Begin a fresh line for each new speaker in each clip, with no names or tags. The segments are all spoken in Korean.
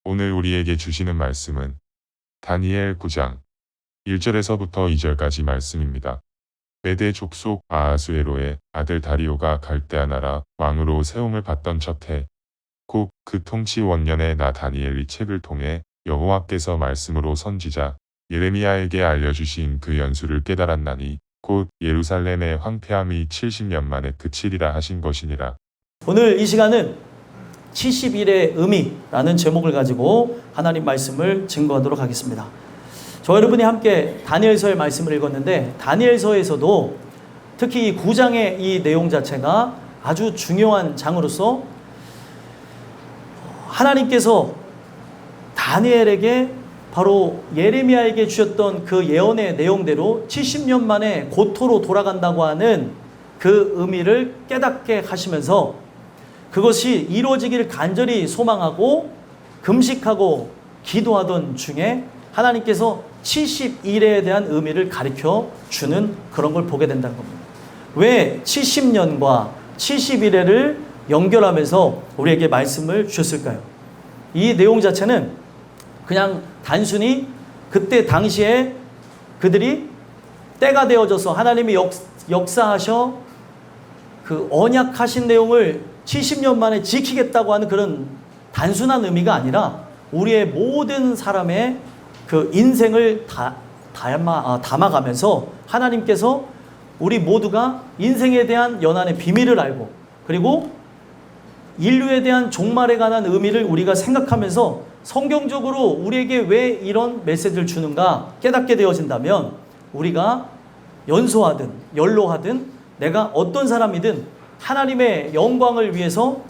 오늘 우리에게 주시는 말씀은 다니엘 9장 1절에서부터 2절까지 말씀입니다. 메대 족속 아하수에로의 아들 다리오가 갈대아 나라 왕으로 세움을 받던 첫해 곧 그 통치 원년에 나 다니엘이 책을 통해 여호와께서 말씀으로 선지자 예레미야에게 알려주신 그 연수를 깨달았나니 곧 예루살렘의 황폐함이 70년 만에 그치리라 하신 것이니라.
오늘 이 시간은 70일의 의미라는 제목을 가지고 하나님 말씀을 증거하도록 하겠습니다. 저 여러분이 함께 다니엘서의 말씀을 읽었는데 다니엘서에서도 특히 이 9장의 이 내용 자체가 아주 중요한 장으로서 하나님께서 다니엘에게 바로 예레미야에게 주셨던 그 예언의 내용대로 70년 만에 고토로 돌아간다고 하는 그 의미를 깨닫게 하시면서 그것이 이루어지기를 간절히 소망하고 금식하고 기도하던 중에 하나님께서 70일에 대한 의미를 가르쳐 주는 그런 걸 보게 된다는 겁니다. 왜 70년과 70일을 연결하면서 우리에게 말씀을 주셨을까요? 이 내용 자체는 그냥 단순히 그때 당시에 그들이 때가 되어져서 하나님이 역사하셔 그 언약하신 내용을 70년 만에 지키겠다고 하는 그런 단순한 의미가 아니라 우리의 모든 사람의 그 인생을 담아가면서 하나님께서 우리 모두가 인생에 대한 연한의 비밀을 알고 그리고 인류에 대한 종말에 관한 의미를 우리가 생각하면서 성경적으로 우리에게 왜 이런 메시지를 주는가 깨닫게 되어진다면 우리가 연소하든 연로하든 내가 어떤 사람이든 하나님의 영광을 위해서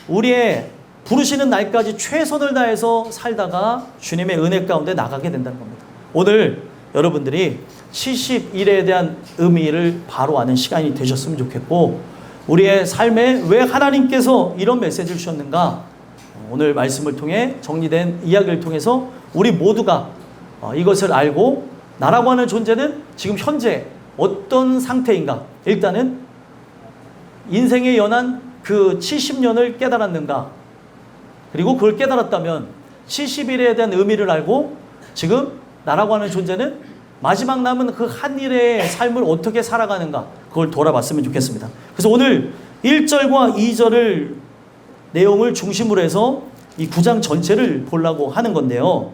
우리의 부르시는 날까지 최선을 다해서 살다가 주님의 은혜 가운데 나가게 된다는 겁니다. 오늘 여러분들이 70일에 대한 의미를 바로 아는 시간이 되셨으면 좋겠고 우리의 삶에 왜 하나님께서 이런 메시지를 주셨는가 오늘 말씀을 통해 정리된 이야기를 통해서 우리 모두가 이것을 알고 나라고 하는 존재는 지금 현재 어떤 상태인가 일단은 인생에 연한 그 70년을 깨달았는가 그리고 그걸 깨달았다면 70일에 대한 의미를 알고 지금 나라고 하는 존재는 마지막 남은 그 한 일의 삶을 어떻게 살아가는가 그걸 돌아봤으면 좋겠습니다. 그래서 오늘 1절과 2절을 내용을 중심으로 해서 이 9장 전체를 보려고 하는 건데요.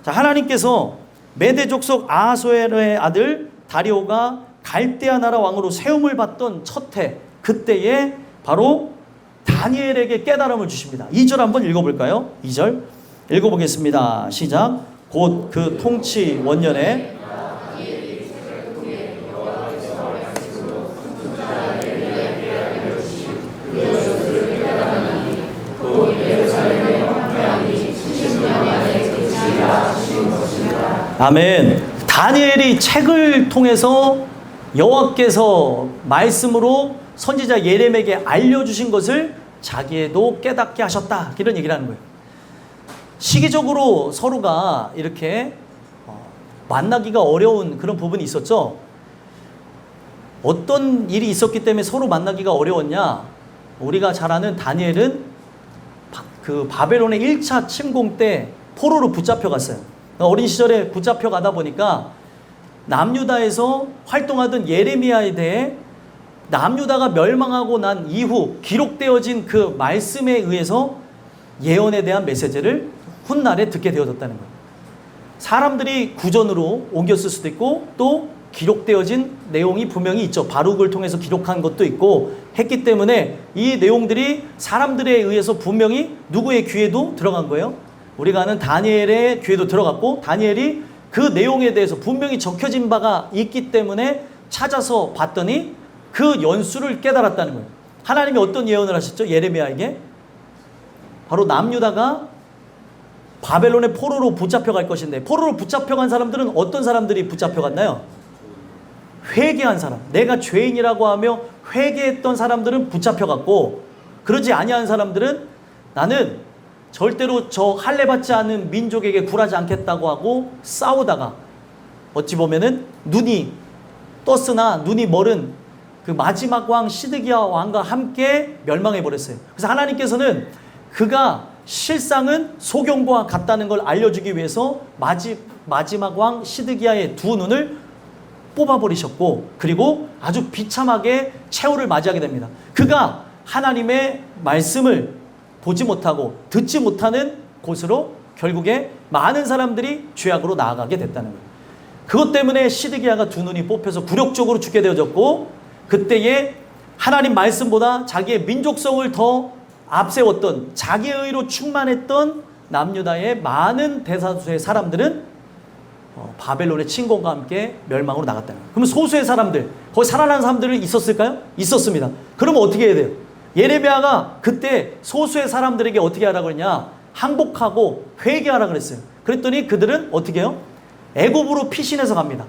자, 하나님께서 메대 족속 아하수에로의 아들 다리오가 갈대아 나라 왕으로 세움을 받던 첫해 그때에 바로 다니엘에게 깨달음을 주십니다. 2절 한번 읽어볼까요? 2절 읽어보겠습니다. 시작. 곧 그 통치 원년에 아멘. 다니엘이 책을 통해서 여호와께서 말씀으로 선지자 예레미야에게 알려주신 것을 자기에도 깨닫게 하셨다. 이런 얘기를 하는 거예요. 시기적으로 서로가 이렇게 만나기가 어려운 그런 부분이 있었죠. 어떤 일이 있었기 때문에 서로 만나기가 어려웠냐. 우리가 잘 아는 다니엘은 그 바벨론의 1차 침공 때 포로로 붙잡혀 갔어요. 어린 시절에 붙잡혀 가다 보니까 남유다에서 활동하던 예레미야에 대해 남유다가 멸망하고 난 이후 기록되어진 그 말씀에 의해서 예언에 대한 메시지를 훗날에 듣게 되어졌다는 거예요. 사람들이 구전으로 옮겼을 수도 있고 또 기록되어진 내용이 분명히 있죠. 바룩을 통해서 기록한 것도 있고 했기 때문에 이 내용들이 사람들에 의해서 분명히 누구의 귀에도 들어간 거예요. 우리가 아는 다니엘의 귀에도 들어갔고 다니엘이 그 내용에 대해서 분명히 적혀진 바가 있기 때문에 찾아서 봤더니 그 연수를 깨달았다는 거예요. 하나님이 어떤 예언을 하셨죠? 예레미야에게 바로 남유다가 바벨론의 포로로 붙잡혀갈 것인데 포로로 붙잡혀간 사람들은 어떤 사람들이 붙잡혀갔나요? 회개한 사람, 내가 죄인이라고 하며 회개했던 사람들은 붙잡혀갔고 그러지 아니한 사람들은 나는 절대로 저 할례받지 않은 민족에게 굴하지 않겠다고 하고 싸우다가 어찌 보면은 눈이 떴으나 눈이 멀은 그 마지막 왕 시드기야 왕과 함께 멸망해 버렸어요. 그래서 하나님께서는 그가 실상은 소경과 같다는 걸 알려주기 위해서 마지막 왕 시드기야의 두 눈을 뽑아버리셨고, 그리고 아주 비참하게 최후를 맞이하게 됩니다. 그가 하나님의 말씀을 보지 못하고 듣지 못하는 곳으로 결국에 많은 사람들이 죄악으로 나아가게 됐다는 거예요. 그것 때문에 시드기야가 두 눈이 뽑혀서 굴욕적으로 죽게 되어졌고, 그때에 하나님 말씀보다 자기의 민족성을 더 앞세웠던, 자기의 의로 충만했던 남유다의 많은 대다수의 사람들은 바벨론의 침공과 함께 멸망으로 나갔다는 거예요. 그러면 소수의 사람들, 거기 살아난 사람들이 있었을까요? 있었습니다. 그러면 어떻게 해야 돼요? 예레미야가 그때 소수의 사람들에게 어떻게 하라고 했냐? 항복하고 회개하라 그랬어요. 그랬더니 그들은 어떻게 해요? 애굽으로 피신해서 갑니다.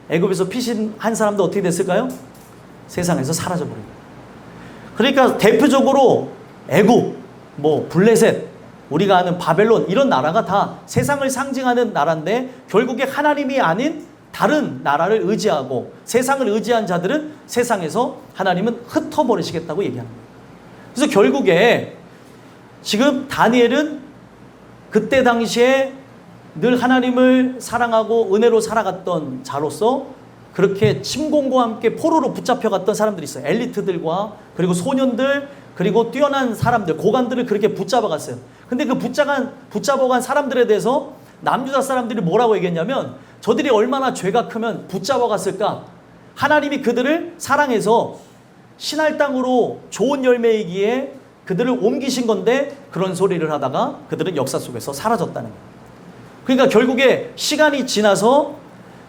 애굽에서 피신한 사람도 어떻게 됐을까요? 세상에서 사라져버립니다. 그러니까 대표적으로 애굽, 블레셋, 우리가 아는 바벨론, 이런 나라가 다 세상을 상징하는 나라인데, 결국에 하나님이 아닌 다른 나라를 의지하고 세상을 의지한 자들은 세상에서 하나님은 흩어버리시겠다고 얘기하는 거예요. 그래서 결국에 지금 다니엘은 그때 당시에 늘 하나님을 사랑하고 은혜로 살아갔던 자로서 그렇게 침공과 함께 포로로 붙잡혀갔던 사람들이 있어요. 엘리트들과 그리고 소년들, 그리고 뛰어난 사람들, 고관들을 그렇게 붙잡아갔어요. 근데 그 붙잡아간 사람들에 대해서 남유다 사람들이 뭐라고 얘기했냐면, 저들이 얼마나 죄가 크면 붙잡아갔을까? 하나님이 그들을 사랑해서 신할 땅으로 좋은 열매이기에 그들을 옮기신 건데, 그런 소리를 하다가 그들은 역사 속에서 사라졌다는 거예요. 그러니까 결국에 시간이 지나서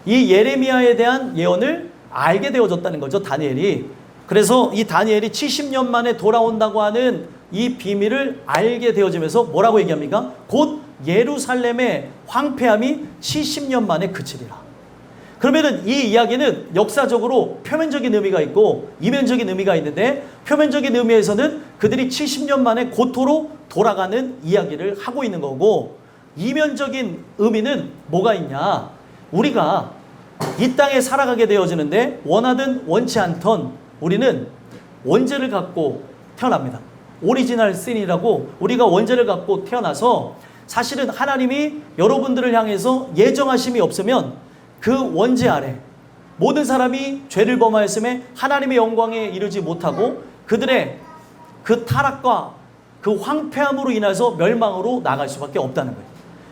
이 예레미야에 대한 예언을 알게 되어졌다는 거죠, 다니엘이. 그래서 이 다니엘이 70년 만에 돌아온다고 하는 이 비밀을 알게 되어지면서 뭐라고 얘기합니까? 곧 예루살렘의 황폐함이 70년 만에 그치리라. 그러면은 이 이야기는 역사적으로 표면적인 의미가 있고 이면적인 의미가 있는데, 표면적인 의미에서는 그들이 70년 만에 고토로 돌아가는 이야기를 하고 있는 거고, 이면적인 의미는 뭐가 있냐? 우리가 이 땅에 살아가게 되어지는데 원하든 원치 않던 우리는 원죄를 갖고 태어납니다. 오리지널 신이라고, 우리가 원죄를 갖고 태어나서 사실은 하나님이 여러분들을 향해서 예정하심이 없으면 그 원죄 아래 모든 사람이 죄를 범하였음에 하나님의 영광에 이르지 못하고 그들의 그 타락과 그 황폐함으로 인해서 멸망으로 나갈 수밖에 없다는 거예요.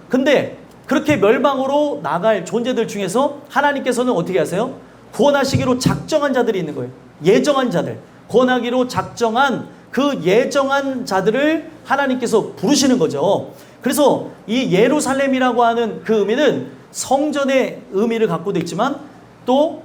근데 그렇게 멸망으로 나갈 존재들 중에서 하나님께서는 어떻게 하세요? 구원하시기로 작정한 자들이 있는 거예요. 예정한 자들, 구원하기로 작정한 그 예정한 자들을 하나님께서 부르시는 거죠. 그래서 이 예루살렘이라고 하는 그 의미는 성전의 의미를 갖고도 있지만, 또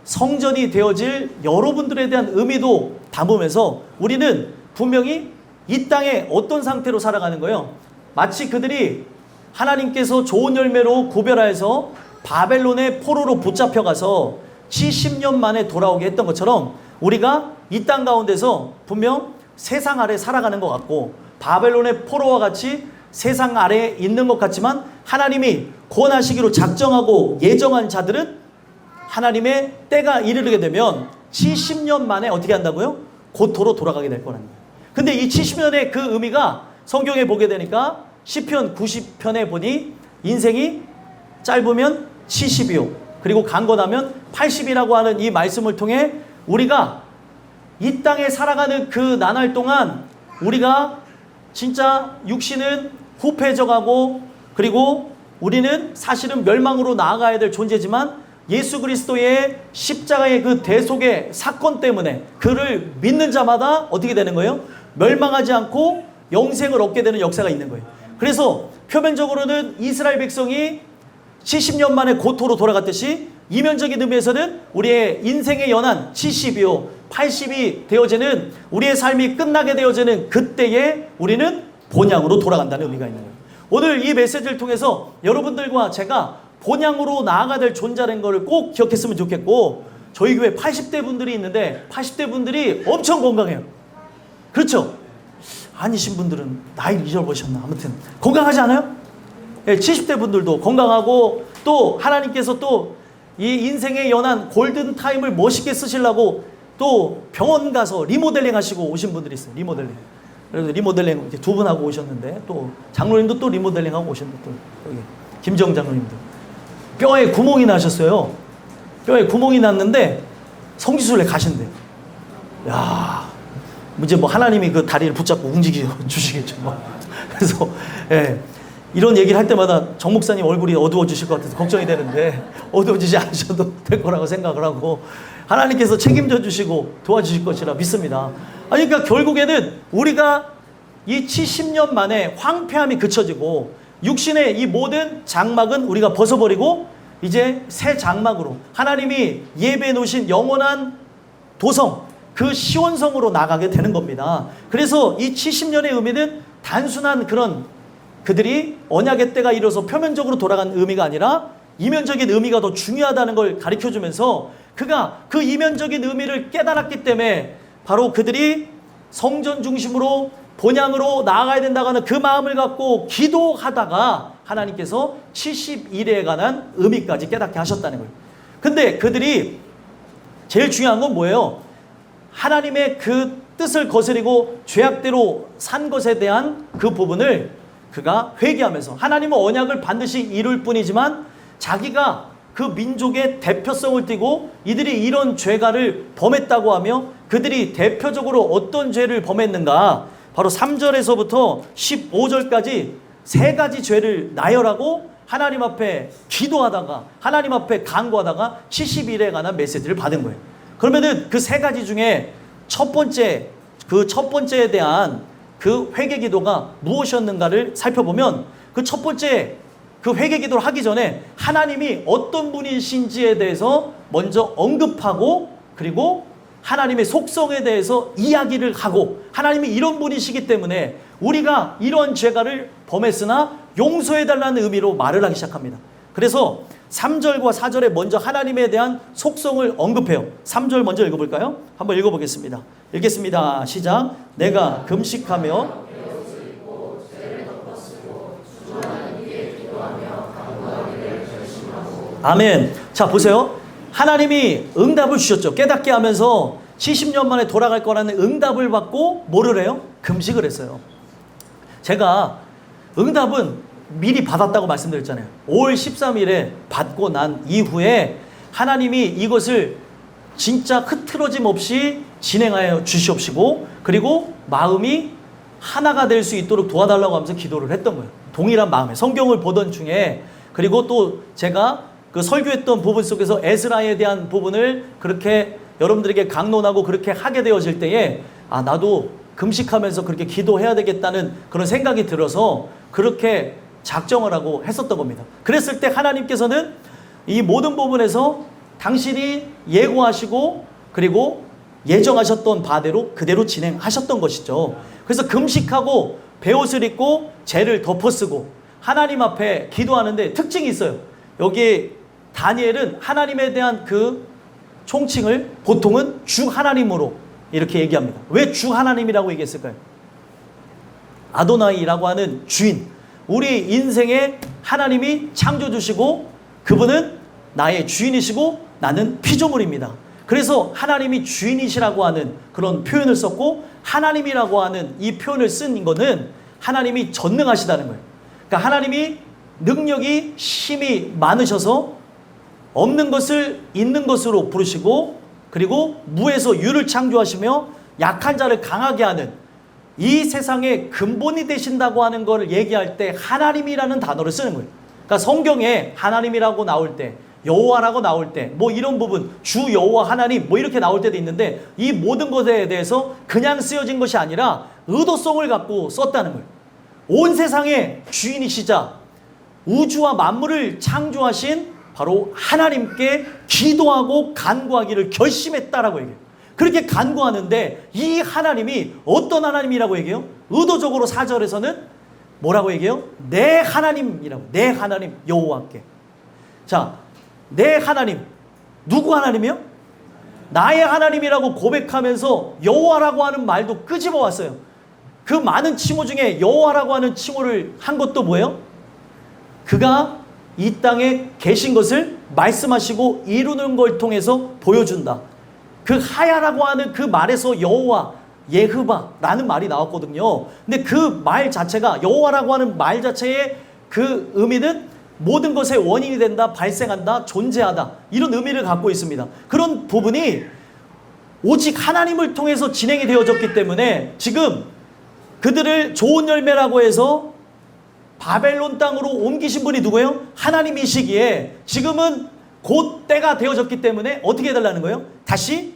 성전이 되어질 여러분들에 대한 의미도 담으면서 우리는 분명히 이 땅에 어떤 상태로 살아가는 거예요? 마치 그들이 하나님께서 좋은 열매로 구별하여서 바벨론의 포로로 붙잡혀가서 70년 만에 돌아오게 했던 것처럼, 우리가 이 땅 가운데서 분명 세상 아래 살아가는 것 같고 바벨론의 포로와 같이 세상 아래에 있는 것 같지만, 하나님이 구원하시기로 작정하고 예정한 자들은 하나님의 때가 이르게 되면 70년 만에 어떻게 한다고요? 고토로 돌아가게 될 거라는 거예요. 근데 이 70년의 그 의미가 성경에 보게 되니까 시편 90편에 보니 인생이 짧으면 70이요, 그리고 강건하면 80이라고 하는 이 말씀을 통해 우리가 이 땅에 살아가는 그 나날 동안 우리가 진짜 육신은 후패해져가고, 그리고 우리는 사실은 멸망으로 나아가야 될 존재지만 예수 그리스도의 십자가의 그 대속의 사건 때문에 그를 믿는 자마다 어떻게 되는 거예요? 멸망하지 않고 영생을 얻게 되는 역사가 있는 거예요. 그래서 표면적으로는 이스라엘 백성이 70년 만에 고토로 돌아갔듯이, 이면적인 의미에서는 우리의 인생의 연한 70이요 80이 되어지는 우리의 삶이 끝나게 되어지는 그때에 우리는 본향으로 돌아간다는 의미가 있는 거예요. 오늘 이 메시지를 통해서 여러분들과 제가 본향으로 나아가야 될 존재라는 것을 꼭 기억했으면 좋겠고, 저희 교회 80대 분들이 있는데 80대 분들이 엄청 건강해요. 그렇죠? 아니신 분들은 나이를 잊어버리셨나? 아무튼 건강하지 않아요? 70대 분들도 건강하고, 또 하나님께서 또 이 인생의 연한 골든타임을 멋있게 쓰시려고 또 병원 가서 리모델링 하시고 오신 분들이 있어요. 리모델링. 그래서 리모델링 이렇게 두 분 하고 오셨는데, 또 장로님도 또 리모델링 하고 오셨는데, 또 여기 김정 장로님도 뼈에 구멍이 나셨어요. 뼈에 구멍이 났는데 성지순례 가신대요. 야, 이제 뭐 하나님이 그 다리를 붙잡고 움직여 주시겠죠. 뭐. 그래서 예, 이런 얘기를 할 때마다 정 목사님 얼굴이 어두워지실 것 같아서 걱정이 되는데, 어두워지지 않으셔도 될 거라고 생각을 하고 하나님께서 책임져 주시고 도와주실 것이라 믿습니다. 아니, 그러니까 결국에는 우리가 이 70년 만에 황폐함이 그쳐지고 육신의 이 모든 장막은 우리가 벗어버리고 이제 새 장막으로 하나님이 예배해 놓으신 영원한 도성, 그 시온성으로 나가게 되는 겁니다. 그래서 이 70년의 의미는 단순한 그런 그들이 언약의 때가 이뤄서 표면적으로 돌아간 의미가 아니라 이면적인 의미가 더 중요하다는 걸 가르쳐주면서 그가 그 이면적인 의미를 깨달았기 때문에 바로 그들이 성전 중심으로 본향으로 나아가야 된다고 하는 그 마음을 갖고 기도하다가 하나님께서 70일에 관한 의미까지 깨닫게 하셨다는 거예요. 근데 그들이 제일 중요한 건 뭐예요? 하나님의 그 뜻을 거스리고 죄악대로 산 것에 대한 그 부분을 그가 회개하면서 하나님은 언약을 반드시 이룰 뿐이지만 자기가 그 민족의 대표성을 띠고 이들이 이런 죄가를 범했다고 하며 그들이 대표적으로 어떤 죄를 범했는가, 바로 3절에서부터 15절까지 세 가지 죄를 나열하고 하나님 앞에 기도하다가 하나님 앞에 간구하다가 70일에 관한 메시지를 받은 거예요. 그러면은 그 세 가지 중에 첫 번째에 대한 그 회개 기도가 무엇이었는가를 살펴보면, 그 첫 번째 그 회개 기도를 하기 전에 하나님이 어떤 분이신지에 대해서 먼저 언급하고, 그리고 하나님의 속성에 대해서 이야기를 하고, 하나님이 이런 분이시기 때문에 우리가 이런 죄가를 범했으나 용서해달라는 의미로 말을 하기 시작합니다. 그래서 3절과 4절에 먼저 하나님에 대한 속성을 언급해요. 3절 먼저 읽어볼까요? 한번 읽어보겠습니다. 읽겠습니다. 시작. 내가 금식하며 아멘. 자, 보세요. 하나님이 응답을 주셨죠. 깨닫게 하면서 70년 만에 돌아갈 거라는 응답을 받고 뭐를 해요? 금식을 했어요. 제가 응답은 미리 받았다고 말씀드렸잖아요. 5월 13일에 받고 난 이후에 하나님이 이것을 진짜 흐트러짐 없이 진행하여 주시옵시고, 그리고 마음이 하나가 될 수 있도록 도와달라고 하면서 기도를 했던 거예요. 동일한 마음에 성경을 보던 중에, 그리고 또 제가 그 설교했던 부분 속에서 에스라에 대한 부분을 그렇게 여러분들에게 강론하고 그렇게 하게 되어질 때에 나도 금식하면서 그렇게 기도해야 되겠다는 그런 생각이 들어서 그렇게 작정을 하고 했었던 겁니다. 그랬을 때 하나님께서는 이 모든 부분에서 당신이 예고하시고 그리고 예정하셨던 바대로 그대로 진행하셨던 것이죠. 그래서 금식하고 베옷을 입고 죄를 덮어쓰고 하나님 앞에 기도하는데 특징이 있어요. 여기 다니엘은 하나님에 대한 그 총칭을 보통은 주 하나님으로 이렇게 얘기합니다. 왜 주 하나님이라고 얘기했을까요? 아도나이라고 하는 주인, 우리 인생에 하나님이 창조주시고 그분은 나의 주인이시고 나는 피조물입니다. 그래서 하나님이 주인이시라고 하는 그런 표현을 썼고, 하나님이라고 하는 이 표현을 쓴 거는 하나님이 전능하시다는 거예요. 그러니까 하나님이 능력이 힘이 많으셔서 없는 것을 있는 것으로 부르시고, 그리고 무에서 유를 창조하시며 약한 자를 강하게 하는 이 세상의 근본이 되신다고 하는 것을 얘기할 때 하나님이라는 단어를 쓰는 거예요. 그러니까 성경에 하나님이라고 나올 때, 여호와라고 나올 때, 뭐 이런 부분, 주 여호와 하나님 뭐 이렇게 나올 때도 있는데, 이 모든 것에 대해서 그냥 쓰여진 것이 아니라 의도성을 갖고 썼다는 거예요. 온 세상의 주인이시자 우주와 만물을 창조하신 바로 하나님께 기도하고 간구하기를 결심했다라고 얘기해요. 그렇게 간구하는데 이 하나님이 어떤 하나님이라고 얘기해요? 의도적으로 4절에서는 뭐라고 얘기해요? 내 하나님이라고. 내 하나님 여호와께. 자, 내 하나님. 누구 하나님이요? 나의 하나님이라고 고백하면서 여호와라고 하는 말도 끄집어 왔어요. 그 많은 칭호 중에 여호와라고 하는 칭호를 한 것도 뭐예요? 그가 이 땅에 계신 것을 말씀하시고 이루는 걸 통해서 보여준다. 그 하야라고 하는 그 말에서 여호와, 예흐바라는 말이 나왔거든요. 근데 그 말 자체가 여호와라고 하는 말 자체의 그 의미는 모든 것의 원인이 된다, 발생한다, 존재하다 이런 의미를 갖고 있습니다. 그런 부분이 오직 하나님을 통해서 진행이 되어졌기 때문에 지금 그들을 좋은 열매라고 해서 바벨론 땅으로 옮기신 분이 누구예요? 하나님이시기에 지금은 곧 때가 되어졌기 때문에 어떻게 해달라는 거예요? 다시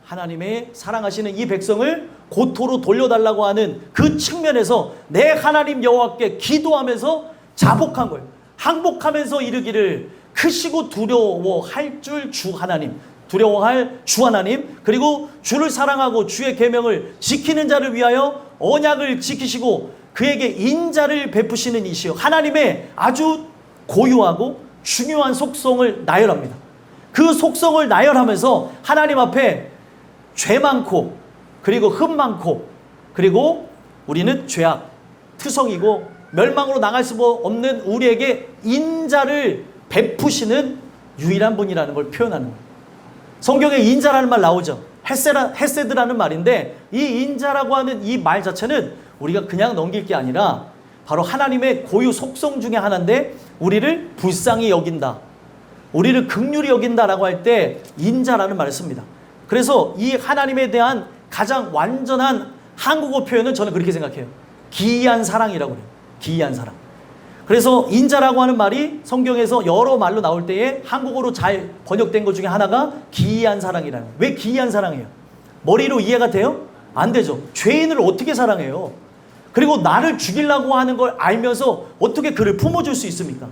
하나님의 사랑하시는 이 백성을 고토로 돌려달라고 하는 그 측면에서 내 하나님 여호와께 기도하면서 자복한 거예요. 항복하면서 이르기를 크시고 두려워할 줄 주 하나님, 두려워할 주 하나님, 그리고 주를 사랑하고 주의 계명을 지키는 자를 위하여 언약을 지키시고 그에게 인자를 베푸시는 이시여. 하나님의 아주 고유하고 중요한 속성을 나열합니다. 그 속성을 나열하면서 하나님 앞에 죄 많고 그리고 흠 많고 그리고 우리는 죄악, 투성이고 멸망으로 나갈 수 없는 우리에게 인자를 베푸시는 유일한 분이라는 걸 표현하는 거예요. 성경에 인자라는 말 나오죠. 헤세드라는 말인데 이 인자라고 하는 이 말 자체는 우리가 그냥 넘길 게 아니라 바로 하나님의 고유 속성 중에 하나인데 우리를 불쌍히 여긴다, 우리를 긍휼히 여긴다라고 할 때 인자라는 말을 씁니다. 그래서 이 하나님에 대한 가장 완전한 한국어 표현은 저는 그렇게 생각해요. 기이한 사랑이라고 그래요. 기이한 사랑. 그래서 인자라고 하는 말이 성경에서 여러 말로 나올 때에 한국어로 잘 번역된 것 중에 하나가 기이한 사랑이라는 거예요. 왜 기이한 사랑이에요? 머리로 이해가 돼요? 안 되죠. 죄인을 어떻게 사랑해요? 그리고 나를 죽이려고 하는 걸 알면서 어떻게 그를 품어줄 수 있습니까?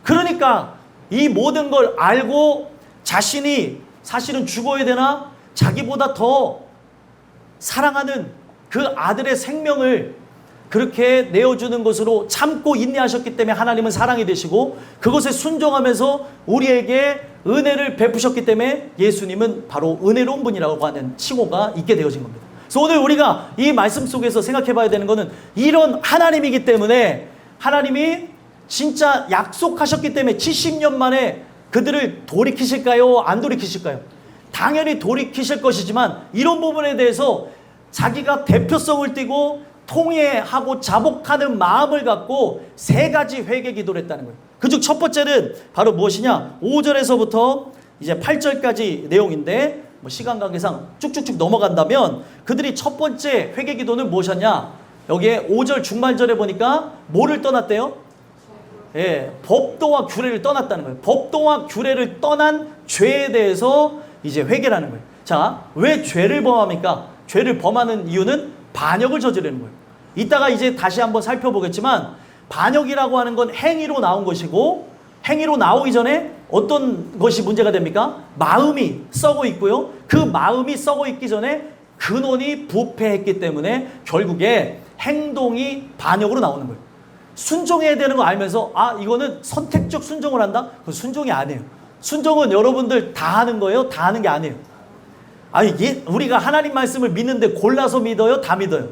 그러니까 이 모든 걸 알고 자신이 사실은 죽어야 되나 자기보다 더 사랑하는 그 아들의 생명을 그렇게 내어주는 것으로 참고 인내하셨기 때문에 하나님은 사랑이 되시고 그것에 순종하면서 우리에게 은혜를 베푸셨기 때문에 예수님은 바로 은혜로운 분이라고 하는 칭호가 있게 되어진 겁니다. 그래서 오늘 우리가 이 말씀 속에서 생각해 봐야 되는 것은 이런 하나님이기 때문에 하나님이 진짜 약속하셨기 때문에 70년 만에 그들을 돌이키실까요? 안 돌이키실까요? 당연히 돌이키실 것이지만 이런 부분에 대해서 자기가 대표성을 띠고 통회하고 자복하는 마음을 갖고 세 가지 회개 기도를 했다는 거예요. 그중 첫 번째는 바로 무엇이냐? 5절에서부터 이제 8절까지 내용인데 시간 관계상 쭉쭉쭉 넘어간다면 그들이 첫 번째 회개 기도는 무엇이었냐? 여기에 5절 중반절에 보니까 뭐를 떠났대요? 예, 법도와 규례를 떠났다는 거예요. 법도와 규례를 떠난 죄에 대해서 이제 회개라는 거예요. 자, 왜 죄를 범합니까? 죄를 범하는 이유는 반역을 저지르는 거예요. 이따가 이제 다시 한번 살펴보겠지만 반역이라고 하는 건 행위로 나온 것이고 행위로 나오기 전에 어떤 것이 문제가 됩니까? 마음이 썩어 있고요. 그 마음이 썩어 있기 전에 근원이 부패했기 때문에 결국에 행동이 반역으로 나오는 거예요. 순종해야 되는 거 알면서 이거는 선택적 순종을 한다? 그건 순종이 아니에요. 순종은 여러분들 다 하는 거예요? 다 하는 게 아니에요. 우리가 하나님 말씀을 믿는데 골라서 믿어요? 다 믿어요?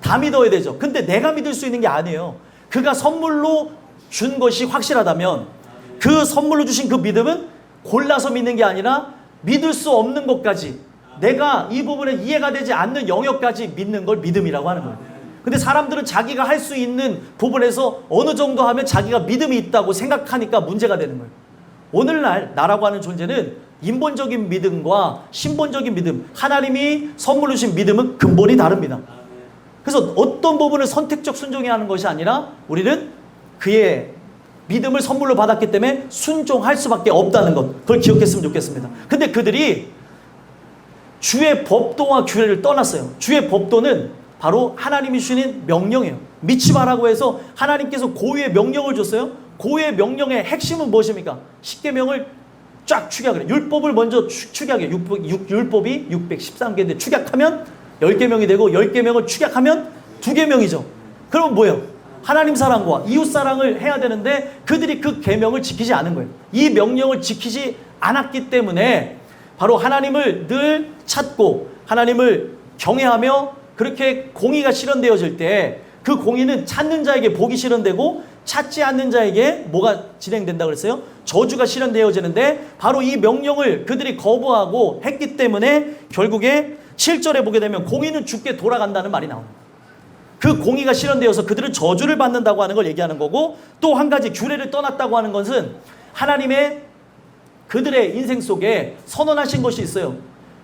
다 믿어야 되죠. 근데 내가 믿을 수 있는 게 아니에요. 그가 선물로 준 것이 확실하다면 그 선물로 주신 그 믿음은 골라서 믿는 게 아니라 믿을 수 없는 것까지 내가 이 부분에 이해가 되지 않는 영역까지 믿는 걸 믿음이라고 하는 거예요. 근데 사람들은 자기가 할 수 있는 부분에서 어느 정도 하면 자기가 믿음이 있다고 생각하니까 문제가 되는 거예요. 오늘날 나라고 하는 존재는 인본적인 믿음과 신본적인 믿음, 하나님이 선물로 주신 믿음은 근본이 다릅니다. 그래서 어떤 부분을 선택적 순종해야 하는 것이 아니라 우리는 그의 믿음을 선물로 받았기 때문에 순종할 수밖에 없다는 것, 그걸 기억했으면 좋겠습니다. 근데 그들이 주의 법도와 규례를 떠났어요. 주의 법도는 바로 하나님이 주신 명령이에요. 믿지 말라고 해서 하나님께서 고유의 명령을 줬어요. 고유의 명령의 핵심은 무엇입니까? 십계명을 쫙 축약을 해요. 율법을 먼저 축약해요. 율법이 613개인데 축약하면 10계명이 되고 10계명을 축약하면 2계명이죠. 그럼 뭐예요? 하나님 사랑과 이웃 사랑을 해야 되는데 그들이 그 계명을 지키지 않은 거예요. 이 명령을 지키지 않았기 때문에 바로 하나님을 늘 찾고 하나님을 경외하며 그렇게 공의가 실현되어질 때 그 공의는 찾는 자에게 복이 실현되고 찾지 않는 자에게 뭐가 진행된다고 그랬어요? 저주가 실현되어지는데 바로 이 명령을 그들이 거부하고 했기 때문에 결국에 7절에 보게 되면 공의는 주께 돌아간다는 말이 나옵니다. 그 공의가 실현되어서 그들은 저주를 받는다고 하는 걸 얘기하는 거고, 또 한 가지 규례를 떠났다고 하는 것은 하나님의 그들의 인생 속에 선언하신 것이 있어요.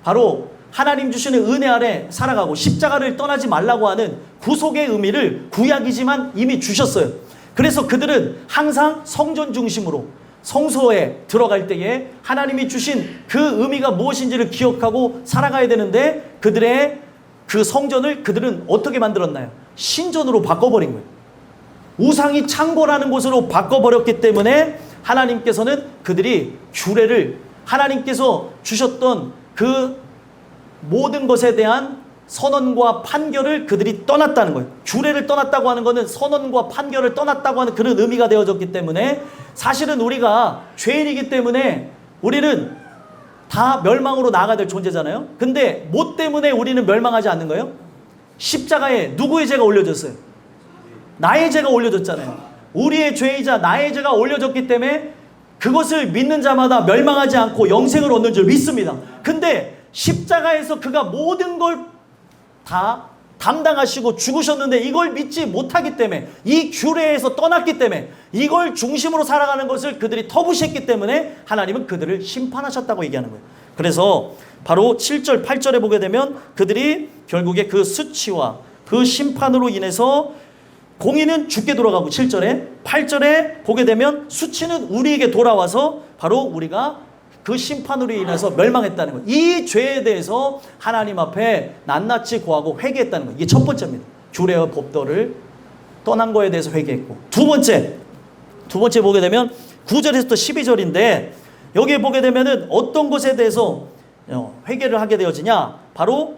바로 하나님 주시는 은혜 아래 살아가고 십자가를 떠나지 말라고 하는 구속의 의미를 구약이지만 이미 주셨어요. 그래서 그들은 항상 성전 중심으로 성소에 들어갈 때에 하나님이 주신 그 의미가 무엇인지를 기억하고 살아가야 되는데, 그들의 그 성전을 그들은 어떻게 만들었나요? 신전으로 바꿔버린 거예요. 우상이 창고라는 곳으로 바꿔버렸기 때문에 하나님께서는 그들이 규례를, 하나님께서 주셨던 그 모든 것에 대한 선언과 판결을 그들이 떠났다는 거예요. 규례를 떠났다고 하는 것은 선언과 판결을 떠났다고 하는 그런 의미가 되어졌기 때문에, 사실은 우리가 죄인이기 때문에 우리는 다 멸망으로 나아가야 될 존재잖아요. 근데 뭐 때문에 우리는 멸망하지 않는 거예요? 십자가에 누구의 죄가 올려졌어요? 나의 죄가 올려졌잖아요. 우리의 죄이자 나의 죄가 올려졌기 때문에 그것을 믿는 자마다 멸망하지 않고 영생을 얻는 줄 믿습니다. 근데 십자가에서 그가 모든 걸 다 담당하시고 죽으셨는데 이걸 믿지 못하기 때문에, 이 규례에서 떠났기 때문에, 이걸 중심으로 살아가는 것을 그들이 터부시했기 때문에 하나님은 그들을 심판하셨다고 얘기하는 거예요. 그래서 바로 7절 8절에 보게 되면 그들이 결국에 그 수치와 그 심판으로 인해서 공의는 주께 돌아가고, 7절에 8절에 보게 되면 수치는 우리에게 돌아와서 바로 우리가 그 심판으로 인해서 멸망했다는 거예요. 이 죄에 대해서 하나님 앞에 낱낱이 고하고 회개했다는 거예요. 이게 첫 번째입니다. 규례와 법도를 떠난 거에 대해서 회개했고, 두 번째 보게 되면 9절에서 또 12절인데, 여기에 보게 되면은 어떤 것에 대해서 회개를 하게 되어지냐, 바로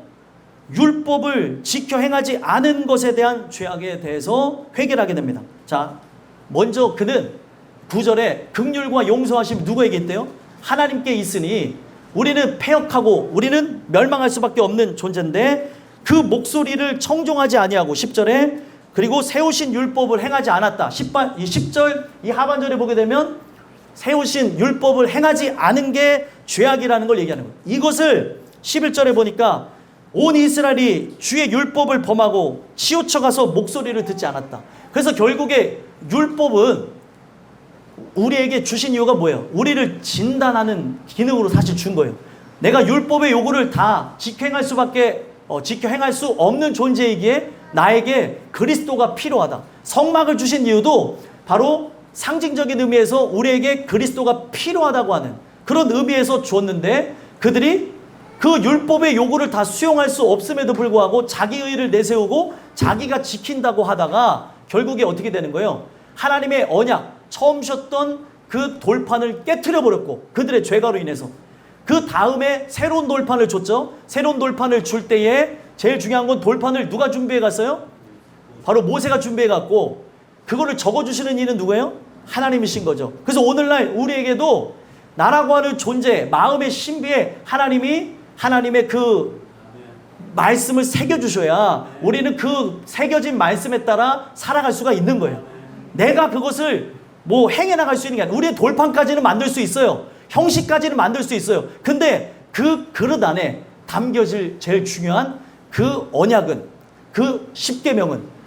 율법을 지켜 행하지 않은 것에 대한 죄악에 대해서 회개를 하게 됩니다. 자, 먼저 그는 9절에 긍휼과 용서하심이 누구에게 있대요? 하나님께 있으니 우리는 패역하고 우리는 멸망할 수밖에 없는 존재인데, 그 목소리를 청종하지 아니하고, 10절에 그리고 세우신 율법을 행하지 않았다. 10절 이 하반절에 보게 되면 세우신 율법을 행하지 않은 게 죄악이라는 걸 얘기하는 거예요. 이것을 11절에 보니까 온 이스라엘이 주의 율법을 범하고 치우쳐가서 목소리를 듣지 않았다. 그래서 결국에 율법은 우리에게 주신 이유가 뭐예요? 우리를 진단하는 기능으로 사실 준 거예요. 내가 율법의 요구를 다 지켜 행할 수 없는 존재이기에 나에게 그리스도가 필요하다. 성막을 주신 이유도 바로 상징적인 의미에서 우리에게 그리스도가 필요하다고 하는 그런 의미에서 주었는데, 그들이 그 율법의 요구를 다 수용할 수 없음에도 불구하고 자기 의를 내세우고 자기가 지킨다고 하다가 결국에 어떻게 되는 거예요? 하나님의 언약, 처음 셨던 그 돌판을 깨트려 버렸고, 그들의 죄가로 인해서 그 다음에 새로운 돌판을 줬죠. 새로운 돌판을 줄 때에 제일 중요한 건 돌판을 누가 준비해 갔어요? 바로 모세가 준비해 갔고, 그거를 적어주시는 이는 누구예요? 하나님이신 거죠. 그래서 오늘날 우리에게도 나라고 하는 존재, 마음의 신비에 하나님의 그 말씀을 새겨주셔야 우리는 그 새겨진 말씀에 따라 살아갈 수가 있는 거예요. 내가 그것을 뭐 행해 나갈 수 있는 게 아니라, 우리의 돌판까지는 만들 수 있어요. 형식까지는 만들 수 있어요. 근데 그 그릇 안에 담겨질 제일 중요한 그 언약은, 그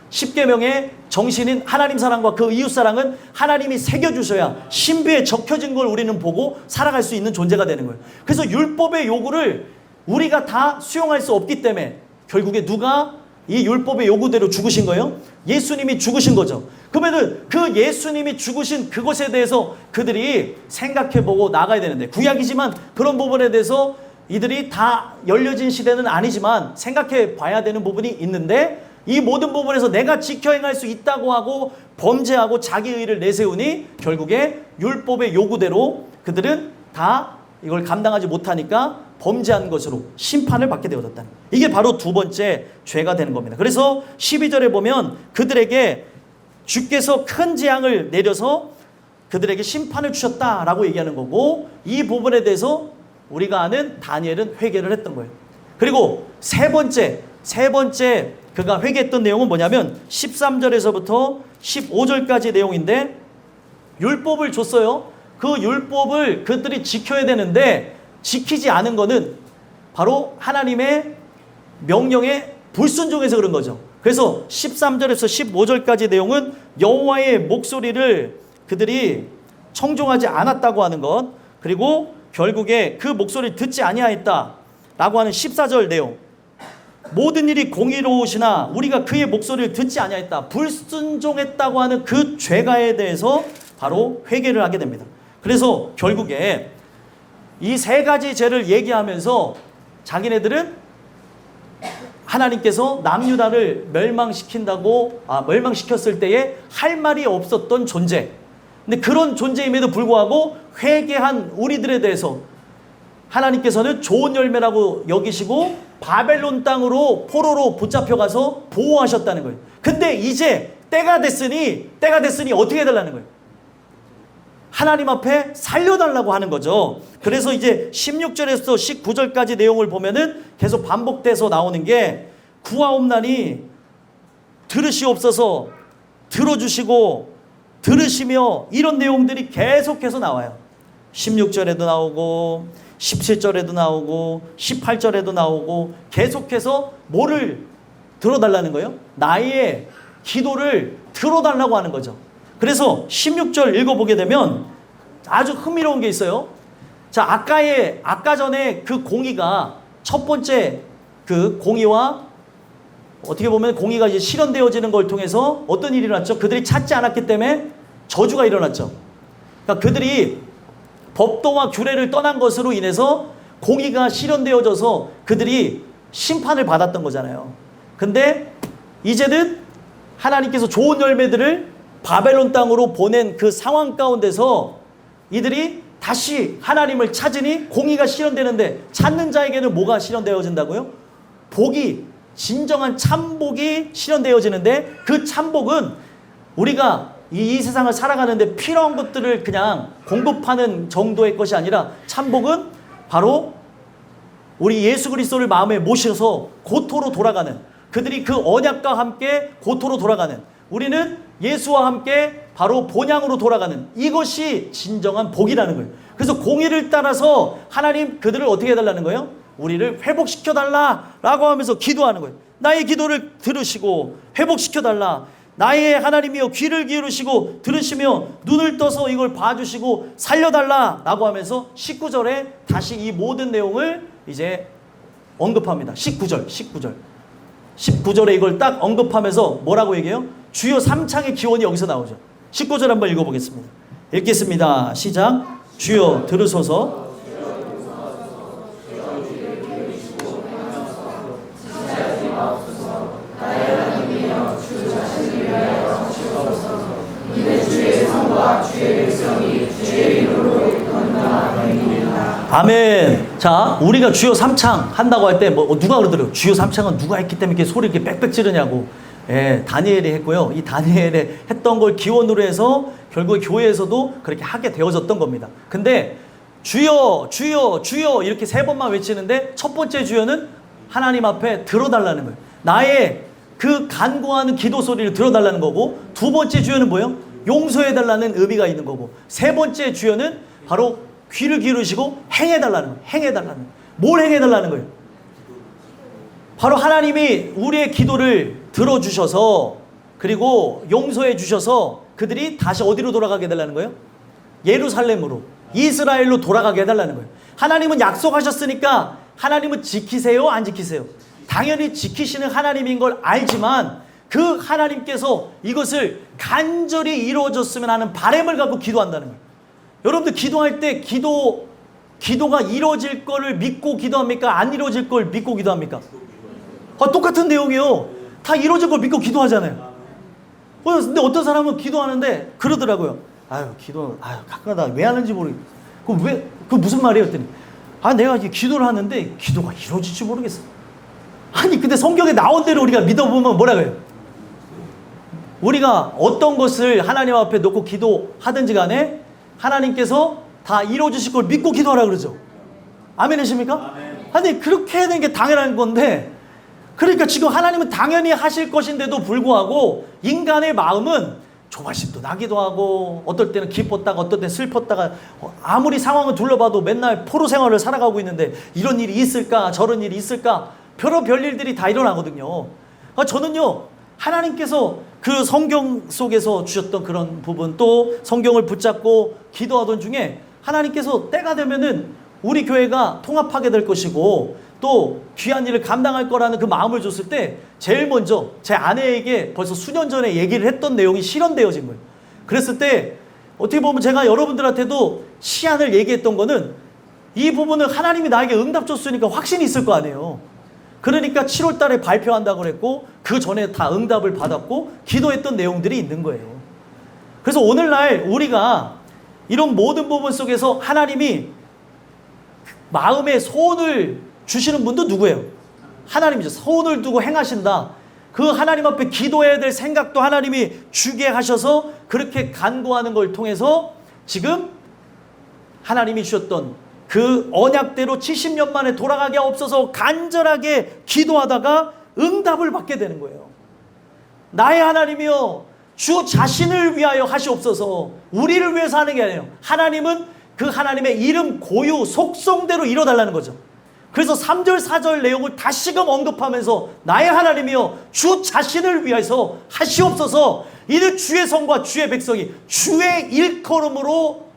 십계명의 정신인 하나님 사랑과 그 이웃 사랑은 하나님이 새겨주셔야 신비에 적혀진 걸 우리는 보고 살아갈 수 있는 존재가 되는 거예요. 그래서 율법의 요구를 우리가 다 수용할 수 없기 때문에 결국에 누가 이 율법의 요구대로 죽으신 거예요? 예수님이 죽으신 거죠. 그러면은 그 예수님이 죽으신 그것에 대해서 그들이 생각해보고 나가야 되는데, 구약이지만 그런 부분에 대해서 이들이 다 열려진 시대는 아니지만 생각해 봐야 되는 부분이 있는데, 이 모든 부분에서 내가 지켜 행할 수 있다고 하고 범죄하고 자기 의를 내세우니 결국에 율법의 요구대로 그들은 다 이걸 감당하지 못하니까 범죄한 것으로 심판을 받게 되어졌다는 거예요. 이게 바로 두 번째 죄가 되는 겁니다. 그래서 12절에 보면 그들에게 주께서 큰 재앙을 내려서 그들에게 심판을 주셨다라고 얘기하는 거고, 이 부분에 대해서 우리가 아는 다니엘은 회개를 했던 거예요. 그리고 세 번째 그가 회개했던 내용은 뭐냐면 13절에서부터 15절까지 내용인데, 율법을 줬어요. 그 율법을 그들이 지켜야 되는데 지키지 않은 거는 바로 하나님의 명령에 불순종해서 그런 거죠. 그래서 13절에서 15절까지 내용은 여호와의 목소리를 그들이 청종하지 않았다고 하는 것, 그리고 결국에 그 목소리를 듣지 아니하였다라고 하는 14절 내용. 모든 일이 공의로우시나 우리가 그의 목소리를 듣지 아니하였다, 불순종했다고 하는 그 죄가에 대해서 바로 회개를 하게 됩니다. 그래서 결국에 이 세 가지 죄를 얘기하면서 자기네들은 하나님께서 남유다를 멸망시켰을 때에 할 말이 없었던 존재. 근데 그런 존재임에도 불구하고 회개한 우리들에 대해서 하나님께서는 좋은 열매라고 여기시고 바벨론 땅으로 포로로 붙잡혀가서 보호하셨다는 거예요. 근데 이제 때가 됐으니 어떻게 해달라는 거예요? 하나님 앞에 살려달라고 하는 거죠. 그래서 이제 16절에서 19절까지 내용을 보면은 계속 반복돼서 나오는 게 구하옵나니 들으시옵소서, 들어주시고 들으시며, 이런 내용들이 계속해서 나와요. 16절에도 나오고 17절에도 나오고 18절에도 나오고 계속해서 뭐를 들어달라는 거예요? 나의 기도를 들어달라고 하는 거죠. 그래서 16절 읽어보게 되면 아주 흥미로운 게 있어요. 자, 아까 전에 그 공의가, 첫 번째 그 공의와 어떻게 보면 공의가 이제 실현되어지는 걸 통해서 어떤 일이 일어났죠? 그들이 찾지 않았기 때문에 저주가 일어났죠. 그러니까 그들이 법도와 규례를 떠난 것으로 인해서 공의가 실현되어져서 그들이 심판을 받았던 거잖아요. 근데 이제는 하나님께서 좋은 열매들을 바벨론 땅으로 보낸 그 상황 가운데서 이들이 다시 하나님을 찾으니 공의가 실현되는데, 찾는 자에게는 뭐가 실현되어진다고요? 복이, 진정한 참복이 실현되어지는데, 그 참복은 우리가 이 세상을 살아가는데 필요한 것들을 그냥 공급하는 정도의 것이 아니라, 참복은 바로 우리 예수 그리스도를 마음에 모셔서 고토로 돌아가는, 그들이 그 언약과 함께 고토로 돌아가는, 우리는 예수와 함께 바로 본향으로 돌아가는, 이것이 진정한 복이라는 거예요. 그래서 공의를 따라서 하나님 그들을 어떻게 해달라는 거예요? 우리를 회복시켜달라라고 하면서 기도하는 거예요. 나의 기도를 들으시고 회복시켜달라. 나의 하나님이여 귀를 기울이시고 들으시며 눈을 떠서 이걸 봐주시고 살려달라라고 하면서 19절에 다시 이 모든 내용을 이제 언급합니다. 19절에 이걸 딱 언급하면서 뭐라고 얘기해요? 주요 3창의 기원이 여기서 나오죠. 19절 한번 읽어보겠습니다. 읽겠습니다. 시작. 주여 들으소서. 아멘. 자, 우리가 주요 3창 한다고 할 때 누가 그러더라고요. 주요 3창은 누가 했기 때문에 이렇게 소리 이렇게 빽빽 지르냐고. 예, 다니엘이 했고요. 이 다니엘이 했던 걸 기원으로 해서 결국 교회에서도 그렇게 하게 되어졌던 겁니다. 근데 주여 주여 주여 이렇게 3번만 외치는데, 첫 번째 주여는 하나님 앞에 들어달라는 거예요. 나의 그 간구하는 기도 소리를 들어달라는 거고, 두 번째 주여는 뭐예요? 용서해달라는 의미가 있는 거고, 세 번째 주여는 바로 귀를 기울이시고 행해달라는 거예요. 행해달라는 거예요. 뭘 행해달라는 거예요? 바로 하나님이 우리의 기도를 들어주셔서, 그리고 용서해 주셔서 그들이 다시 어디로 돌아가게 해달라는 거예요? 예루살렘으로, 이스라엘로 돌아가게 해달라는 거예요. 하나님은 약속하셨으니까 하나님은 지키세요? 안 지키세요? 당연히 지키시는 하나님인 걸 알지만, 그 하나님께서 이것을 간절히 이루어졌으면 하는 바람을 갖고 기도한다는 거예요. 여러분들 기도할 때 기도가 이루어질 거를 믿고 기도합니까? 안 이루어질 걸 믿고 기도합니까? 똑같은 내용이요. 다 이루어질 걸 믿고 기도하잖아요. 근데 어떤 사람은 기도하는데 그러더라고요. 가끔가다 왜 하는지 모르겠어. 그 무슨 말이에요? 했더니, 내가 이제 기도를 하는데 기도가 이루어질지 모르겠어. 아니, 근데 성경에 나온 대로 우리가 믿어보면 뭐라고 해요? 우리가 어떤 것을 하나님 앞에 놓고 기도하든지 간에 하나님께서 다 이루어주실 걸 믿고 기도하라 그러죠. 아멘이십니까? 아니, 그렇게 하는 게 당연한 건데, 그러니까 지금 하나님은 당연히 하실 것인데도 불구하고 인간의 마음은 조바심도 나기도 하고, 어떨 때는 기뻤다가 어떨 때는 슬펐다가, 아무리 상황을 둘러봐도 맨날 포로 생활을 살아가고 있는데 이런 일이 있을까 저런 일이 있을까, 별로 별일들이 다 일어나거든요. 저는요, 하나님께서 그 성경 속에서 주셨던 그런 부분, 또 성경을 붙잡고 기도하던 중에 하나님께서 때가 되면은 우리 교회가 통합하게 될 것이고 또 귀한 일을 감당할 거라는 그 마음을 줬을 때 제일 먼저 제 아내에게 벌써 수년 전에 얘기를 했던 내용이 실현되어진 거예요. 그랬을 때 어떻게 보면 제가 여러분들한테도 시안을 얘기했던 거는 이 부분은 하나님이 나에게 응답 줬으니까 확신이 있을 거 아니에요. 그러니까 7월 달에 발표한다고 그랬고 그 전에 다 응답을 받았고 기도했던 내용들이 있는 거예요. 그래서 오늘날 우리가 이런 모든 부분 속에서 하나님이 마음에 소원을 주시는 분도 누구예요? 하나님이죠. 소원을 두고 행하신다. 그 하나님 앞에 기도해야 될 생각도 하나님이 주게 하셔서 그렇게 간구하는 걸 통해서 지금 하나님이 주셨던 그 언약대로 70년 만에 돌아가게 없어서 간절하게 기도하다가 응답을 받게 되는 거예요. 나의 하나님이여 주 자신을 위하여 하시옵소서. 우리를 위해서 하는 게 아니에요. 하나님은 그 하나님의 이름 고유 속성대로 이뤄달라는 거죠. 그래서 3절 4절 내용을 다시금 언급하면서 나의 하나님이여 주 자신을 위해서 하시옵소서. 이는 주의 성과 주의 백성이 주의 일컬음으로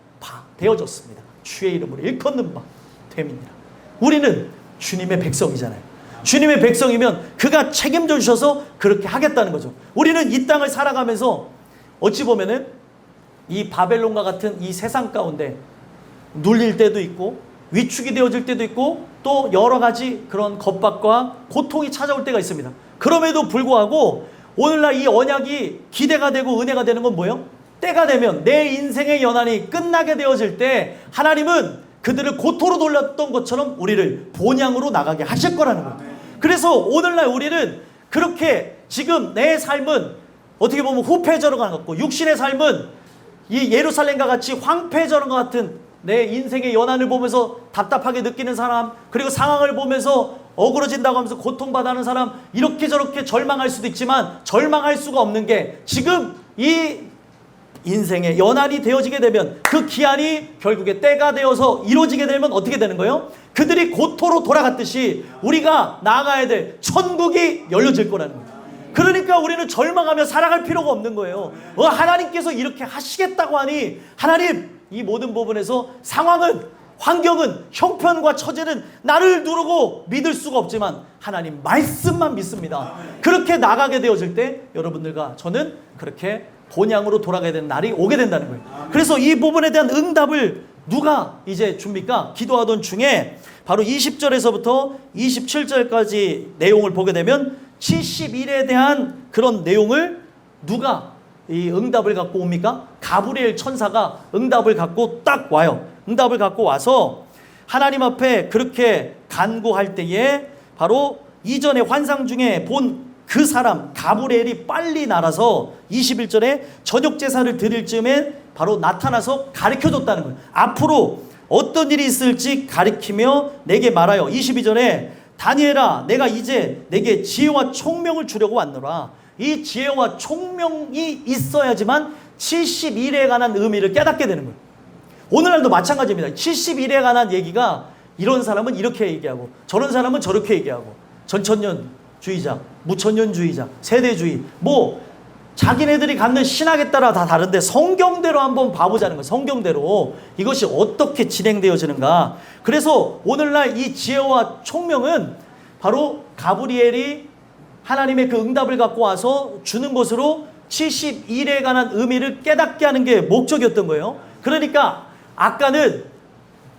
되어졌습니다. 주의 이름으로 일컫는 바 됨이니라. 우리는 주님의 백성이잖아요. 주님의 백성이면 그가 책임져 주셔서 그렇게 하겠다는 거죠. 우리는 이 땅을 살아가면서 어찌 보면은 이 바벨론과 같은 이 세상 가운데 눌릴 때도 있고 위축이 되어질 때도 있고 또 여러 가지 그런 겁박과 고통이 찾아올 때가 있습니다. 그럼에도 불구하고 오늘날 이 언약이 기대가 되고 은혜가 되는 건 뭐예요? 때가 되면 내 인생의 연한이 끝나게 되어질 때 하나님은 그들을 고토로 돌렸던 것처럼 우리를 본향으로 나가게 하실 거라는 거예요. 그래서 오늘날 우리는 그렇게 지금 내 삶은 어떻게 보면 후패절은 것 같고 육신의 삶은 이 예루살렘과 같이 황폐절은 것 같은 내 인생의 연한을 보면서 답답하게 느끼는 사람, 그리고 상황을 보면서 어그러진다고 하면서 고통받아하는 사람, 이렇게 저렇게 절망할 수도 있지만 절망할 수가 없는 게 지금 이 인생의 연한이 되어지게 되면 그 기한이 결국에 때가 되어서 이루어지게 되면 어떻게 되는 거예요? 그들이 고토로 돌아갔듯이 우리가 나아가야 될 천국이 열려질 거라는 거예요. 그러니까 우리는 절망하며 살아갈 필요가 없는 거예요. 하나님께서 이렇게 하시겠다고 하니 하나님 이 모든 부분에서 상황은 환경은 형편과 처제는 나를 누르고 믿을 수가 없지만 하나님 말씀만 믿습니다. 그렇게 나가게 되어질 때 여러분들과 저는 그렇게 본향으로 돌아가야 되는 날이 오게 된다는 거예요. 그래서 이 부분에 대한 응답을 누가 이제 줍니까? 기도하던 중에 바로 20절에서부터 27절까지 내용을 보게 되면 70일에 대한 그런 내용을 누가 이 응답을 갖고 옵니까? 가브리엘 천사가 응답을 갖고 딱 와요. 응답을 갖고 와서 하나님 앞에 그렇게 간구할 때에 바로 이전에 환상 중에 본 그 사람 가브리엘이 빨리 날아서 21절에 저녁 제사를 드릴 즈음에 바로 나타나서 가르쳐줬다는 거예요. 앞으로 어떤 일이 있을지 가르치며 내게 말하여 22절에 다니엘아 내가 이제 내게 지혜와 총명을 주려고 왔노라. 이 지혜와 총명이 있어야지만 70일에 관한 의미를 깨닫게 되는 거예요. 오늘날도 마찬가지입니다. 70일에 관한 얘기가 이런 사람은 이렇게 얘기하고 저런 사람은 저렇게 얘기하고 전천년주의자, 무천년주의자, 세대주의 뭐 자기네들이 갖는 신학에 따라 다 다른데 성경대로 한번 봐보자는 거예요. 성경대로 이것이 어떻게 진행되어지는가. 그래서 오늘날 이 지혜와 총명은 바로 가브리엘이 하나님의 그 응답을 갖고 와서 주는 것으로 70일에 관한 의미를 깨닫게 하는 게 목적이었던 거예요. 그러니까 아까는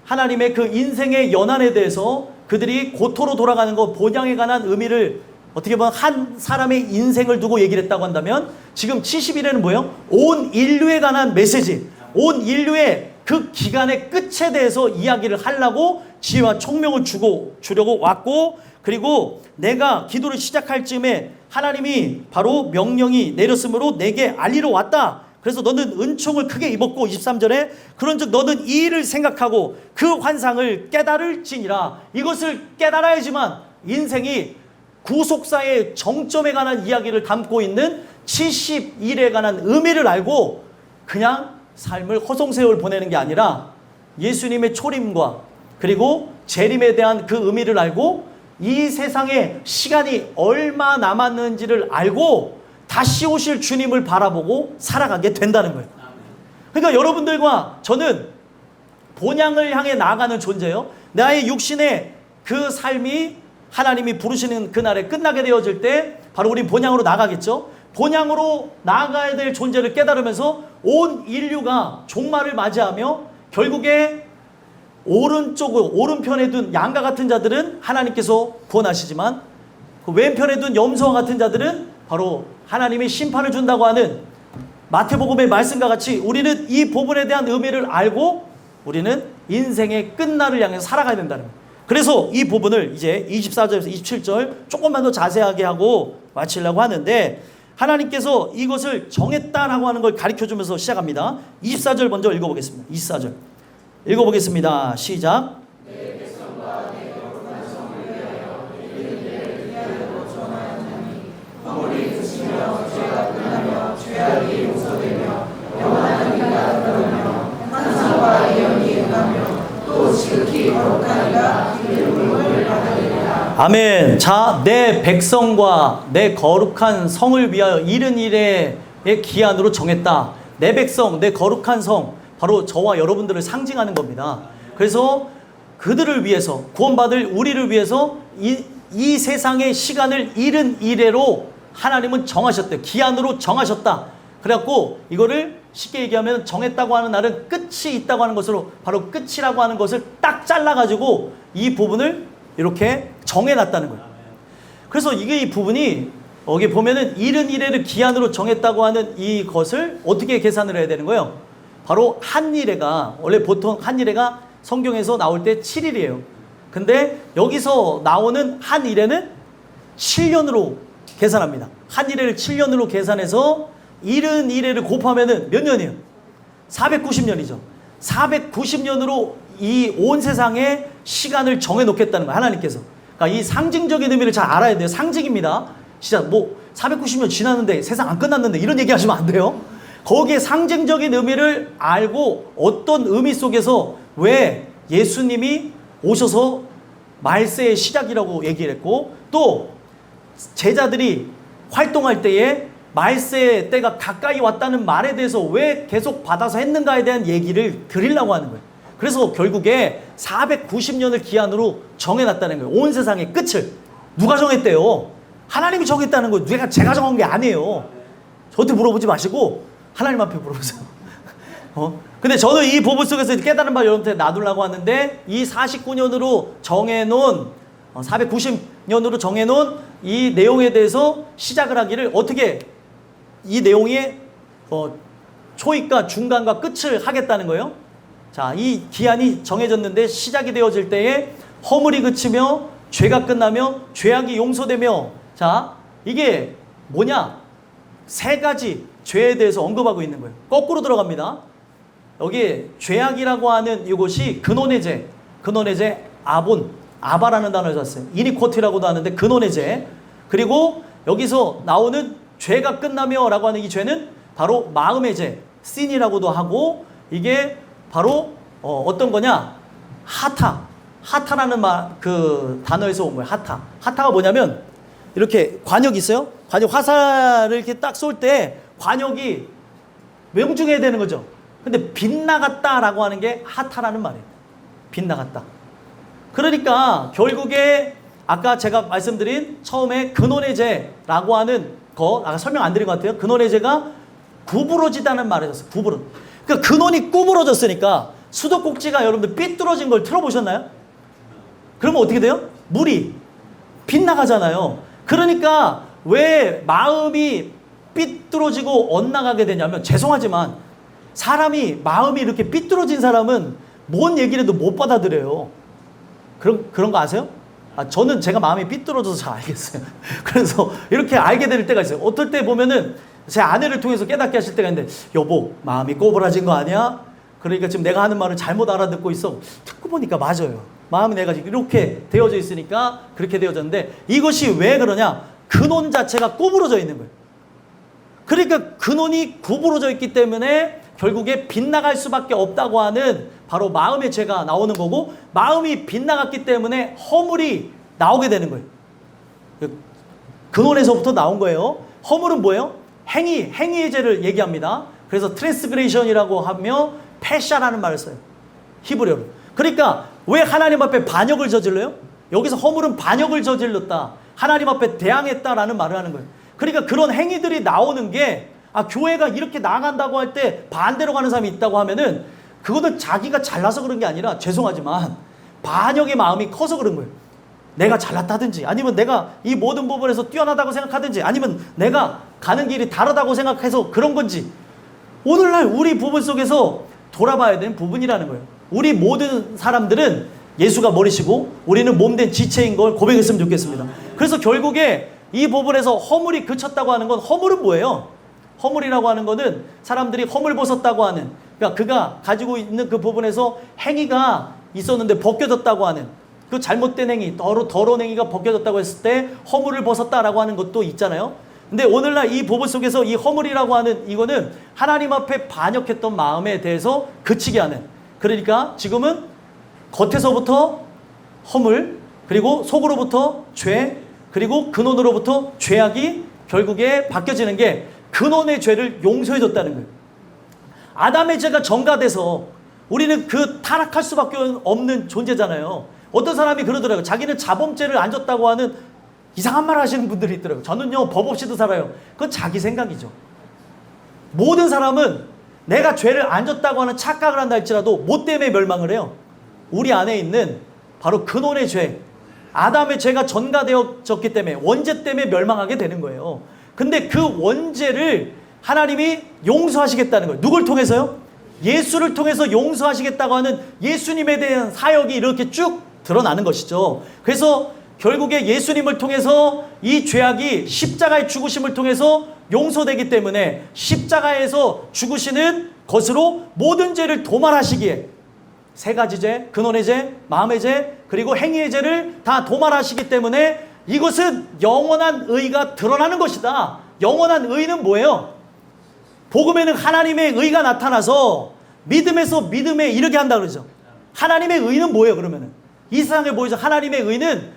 하나님의 그 인생의 연한에 대해서 그들이 고토로 돌아가는 것, 본향에 관한 의미를 어떻게 보면 한 사람의 인생을 두고 얘기를 했다고 한다면 지금 70일에는 뭐예요? 온 인류에 관한 메시지, 온 인류의 그 기간의 끝에 대해서 이야기를 하려고 지혜와 총명을 주려고 왔고, 그리고 내가 기도를 시작할 즈음에 하나님이 바로 명령이 내렸으므로 내게 알리러 왔다. 그래서 너는 은총을 크게 입었고 23절에 그런즉 너는 이 일을 생각하고 그 환상을 깨달을지니라. 이것을 깨달아야지만 인생이 구속사의 정점에 관한 이야기를 담고 있는 70일에 관한 의미를 알고 그냥 삶을 허송세월 보내는 게 아니라 예수님의 초림과 그리고 재림에 대한 그 의미를 알고 이 세상에 시간이 얼마 남았는지를 알고 다시 오실 주님을 바라보고 살아가게 된다는 거예요. 그러니까 여러분들과 저는 본향을 향해 나아가는 존재예요. 나의 육신의 그 삶이 하나님이 부르시는 그날에 끝나게 되어질 때 바로 우리 본향으로 나가겠죠. 본향으로 나아가야 될 존재를 깨달으면서 온 인류가 종말을 맞이하며 결국에 오른편에 둔 양과 같은 자들은 하나님께서 구원하시지만 그 왼편에 둔 염소와 같은 자들은 바로 하나님이 심판을 준다고 하는 마태복음의 말씀과 같이 우리는 이 부분에 대한 의미를 알고 우리는 인생의 끝날을 향해서 살아가야 된다는 거예요. 그래서 이 부분을 이제 24절에서 27절 조금만 더 자세하게 하고 마치려고 하는데 하나님께서 이것을 정했다라고 하는 걸 가르쳐주면서 시작합니다. 24절 먼저 읽어보겠습니다. 24절 읽어보겠습니다. 시작. 아멘. 자, 내 백성과 내 거룩한 성을 위하여 이른 일의 기한으로 정했다. 내 백성, 내 거룩한 성, 바로 저와 여러분들을 상징하는 겁니다. 그래서 그들을 위해서, 구원받을 우리를 위해서 이 세상의 시간을 이른 이래로 하나님은 정하셨대요. 기한으로 정하셨다. 그래갖고 이거를 쉽게 얘기하면 정했다고 하는 날은 끝이 있다고 하는 것으로 바로 끝이라고 하는 것을 딱 잘라가지고 이 부분을 이렇게 정해놨다는 거예요. 그래서 이게 이 부분이 여기 보면은 이른 이래를 기한으로 정했다고 하는 이것을 어떻게 계산을 해야 되는 거예요? 바로 한일해가 원래 보통 한일해가 성경에서 나올 때 7일이에요. 근데 여기서 나오는 한일해는 7년으로 계산합니다. 한일해를 7년으로 계산해서 이른 이래를 곱하면은 몇 년이에요? 490년이죠. 490년으로 이 온 세상의 시간을 정해 놓겠다는 거예요. 하나님께서. 그러니까 이 상징적인 의미를 잘 알아야 돼요. 상징입니다. 진짜 뭐 490년 지났는데 세상 안 끝났는데 이런 얘기 하시면 안 돼요. 거기에 상징적인 의미를 알고 어떤 의미 속에서 왜 예수님이 오셔서 말세의 시작이라고 얘기를 했고 또 제자들이 활동할 때에 말세의 때가 가까이 왔다는 말에 대해서 왜 계속 받아서 했는가에 대한 얘기를 드리려고 하는 거예요. 그래서 결국에 490년을 기한으로 정해놨다는 거예요. 온 세상의 끝을. 누가 정했대요? 하나님이 정했다는 거예요. 제가 정한 게 아니에요. 저한테 물어보지 마시고 하나님 앞에 물어보세요. 근데 저는 이 부분 속에서 깨달은 바 여러분한테 놔두려고 하는데 이 49년으로 정해놓은 490년으로 정해놓은 이 내용에 대해서 시작을 하기를 어떻게 이 내용의 초입과 중간과 끝을 하겠다는 거예요. 자, 이 기한이 정해졌는데 시작이 되어질 때에 허물이 그치며 죄가 끝나며 죄악이 용서되며 자, 이게 뭐냐? 세 가지 죄에 대해서 언급하고 있는 거예요. 거꾸로 들어갑니다. 여기 죄악이라고 하는 이것이 근원의 죄, 아바라는 단어를 썼어요. 이니코티라고도 하는데 근원의 죄. 그리고 여기서 나오는 죄가 끝나며 라고 하는 이 죄는 바로 마음의 죄, 신이라고도 하고 이게 바로 어떤 거냐? 하타라는 그 단어에서 온 거예요. 하타가 뭐냐면 이렇게 관역이 있어요. 관역 화살을 이렇게 딱 쏠 때 관역이 명중해야 되는 거죠. 근데 빗나갔다라고 하는 게 하타라는 말이에요. 빗나갔다. 그러니까 결국에 아까 제가 말씀드린 처음에 근원의 죄라고 하는 거 아까 설명 안 드린 것 같아요. 근원의 죄가 구부러지다는 말을 했었어요. 그러니까 근원이 구부러졌으니까 수도꼭지가 여러분들 삐뚤어진 걸 틀어보셨나요? 그러면 어떻게 돼요? 물이 빗나가잖아요. 그러니까 왜 마음이 삐뚤어지고 엇나가게 되냐면 죄송하지만 사람이 마음이 이렇게 삐뚤어진 사람은 뭔 얘기를 해도 못 받아들여요. 그런 거 아세요? 저는 제가 마음이 삐뚤어져서 잘 알겠어요. 그래서 이렇게 알게 될 때가 있어요. 어떨 때 보면은 제 아내를 통해서 깨닫게 하실 때가 있는데 여보 마음이 꼬부라진 거 아니야? 그러니까 지금 내가 하는 말을 잘못 알아듣고 있어. 듣고 보니까 맞아요. 마음이 내가 지금 이렇게 되어져 있으니까 그렇게 되어졌는데 이것이 왜 그러냐? 근원 자체가 구부러져 있는 거예요. 그러니까 근원이 구부러져 있기 때문에 결국에 빗나갈 수밖에 없다고 하는 바로 마음의 죄가 나오는 거고 마음이 빗나갔기 때문에 허물이 나오게 되는 거예요. 근원에서부터 나온 거예요. 허물은 뭐예요? 행위의 죄를 얘기합니다. 그래서 트랜스그레이션이라고 하며 패샤라는 말을 써요. 히브리어로. 그러니까 왜 하나님 앞에 반역을 저질러요? 여기서 허물은 반역을 저질렀다. 하나님 앞에 대항했다라는 말을 하는 거예요. 그러니까 그런 행위들이 나오는 게 교회가 이렇게 나간다고 할 때 반대로 가는 사람이 있다고 하면은 그거는 자기가 잘나서 그런 게 아니라 죄송하지만 반역의 마음이 커서 그런 거예요. 내가 잘났다든지 아니면 내가 이 모든 부분에서 뛰어나다고 생각하든지 아니면 내가 가는 길이 다르다고 생각해서 그런 건지 오늘날 우리 부분 속에서 돌아봐야 되는 부분이라는 거예요. 우리 모든 사람들은 예수가 머리시고 우리는 몸된 지체인 걸 고백했으면 좋겠습니다. 그래서 결국에 이 부분에서 허물이 그쳤다고 하는 건 허물은 뭐예요? 허물이라고 하는 거는 사람들이 허물 벗었다고 하는 그러니까 그가 가지고 있는 그 부분에서 행위가 있었는데 벗겨졌다고 하는 그 잘못된 행위, 더러운 행위가 벗겨졌다고 했을 때 허물을 벗었다라고 하는 것도 있잖아요. 근데 오늘날 이 부분 속에서 이 허물이라고 하는 이거는 하나님 앞에 반역했던 마음에 대해서 그치게 하는 그러니까 지금은 겉에서부터 허물 그리고 속으로부터 죄 그리고 근원으로부터 죄악이 결국에 바뀌어지는 게 근원의 죄를 용서해줬다는 거예요. 아담의 죄가 전가돼서 우리는 그 타락할 수밖에 없는 존재잖아요. 어떤 사람이 그러더라고요. 자기는 자범죄를 안 졌다고 하는 이상한 말 하시는 분들이 있더라고요. 저는요 법 없이도 살아요. 그건 자기 생각이죠. 모든 사람은 내가 죄를 안 졌다고 하는 착각을 한다 할지라도 뭐 때문에 멸망을 해요? 우리 안에 있는 바로 근원의 죄 아담의 죄가 전가되어졌기 때문에 원죄 때문에 멸망하게 되는 거예요. 근데 그 원죄를 하나님이 용서하시겠다는 거예요. 누굴 통해서요? 예수를 통해서 용서하시겠다고 하는 예수님에 대한 사역이 이렇게 쭉 드러나는 것이죠. 그래서 결국에 예수님을 통해서 이 죄악이 십자가의 죽으심을 통해서 용서되기 때문에 십자가에서 죽으시는 것으로 모든 죄를 도말하시기에 세 가지 죄, 근원의 죄, 마음의 죄, 그리고 행위의 죄를 다 도말하시기 때문에 이것은 영원한 의가 드러나는 것이다. 영원한 의는 뭐예요? 복음에는 하나님의 의가 나타나서 믿음에서 믿음에 이르게 한다 그러죠. 하나님의 의는 뭐예요 그러면은? 이 세상에 보이죠. 하나님의 의는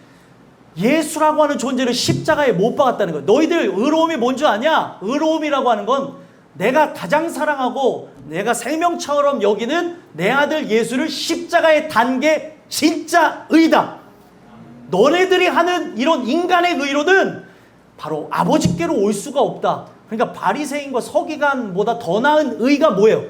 예수라고 하는 존재를 십자가에 못 박았다는 거예요. 너희들 의로움이 뭔 줄 아냐? 의로움이라고 하는 건 내가 가장 사랑하고 내가 생명처럼 여기는 내 아들 예수를 십자가에 단 게 진짜 의다. 너네들이 하는 이런 인간의 의로는 바로 아버지께로 올 수가 없다. 그러니까 바리새인과 서기관보다 더 나은 의가 뭐예요?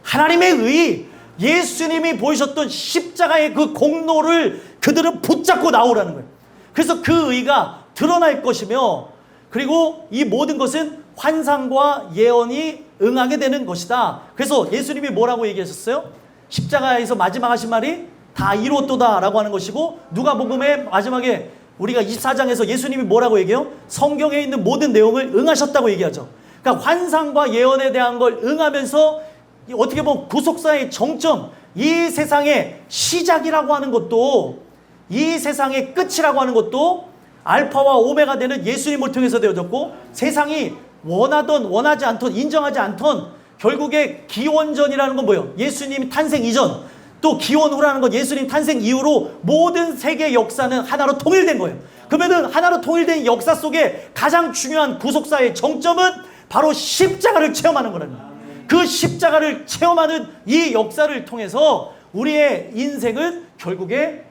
하나님의 의. 예수님이 보이셨던 십자가의 그 공로를 그들은 붙잡고 나오라는 거예요. 그래서 그 의가 드러날 것이며 그리고 이 모든 것은 환상과 예언이 응하게 되는 것이다. 그래서 예수님이 뭐라고 얘기하셨어요? 십자가에서 마지막 하신 말이 다 이루었도다 라고 하는 것이고 누가복음의 마지막에 우리가 24장에서 예수님이 뭐라고 얘기해요? 성경에 있는 모든 내용을 응하셨다고 얘기하죠. 그러니까 환상과 예언에 대한 걸 응하면서 어떻게 보면 구속사의 정점, 이 세상의 시작이라고 하는 것도 이 세상의 끝이라고 하는 것도 알파와 오메가 되는 예수님을 통해서 되어졌고 세상이 원하던 원하지 않던 인정하지 않던 결국에 기원전이라는 건 뭐예요? 예수님 탄생 이전 또 기원 후라는 건 예수님 탄생 이후로 모든 세계 역사는 하나로 통일된 거예요. 그러면은 하나로 통일된 역사 속에 가장 중요한 구속사의 정점은 바로 십자가를 체험하는 거라는 거예요. 그 십자가를 체험하는 이 역사를 통해서 우리의 인생은 결국에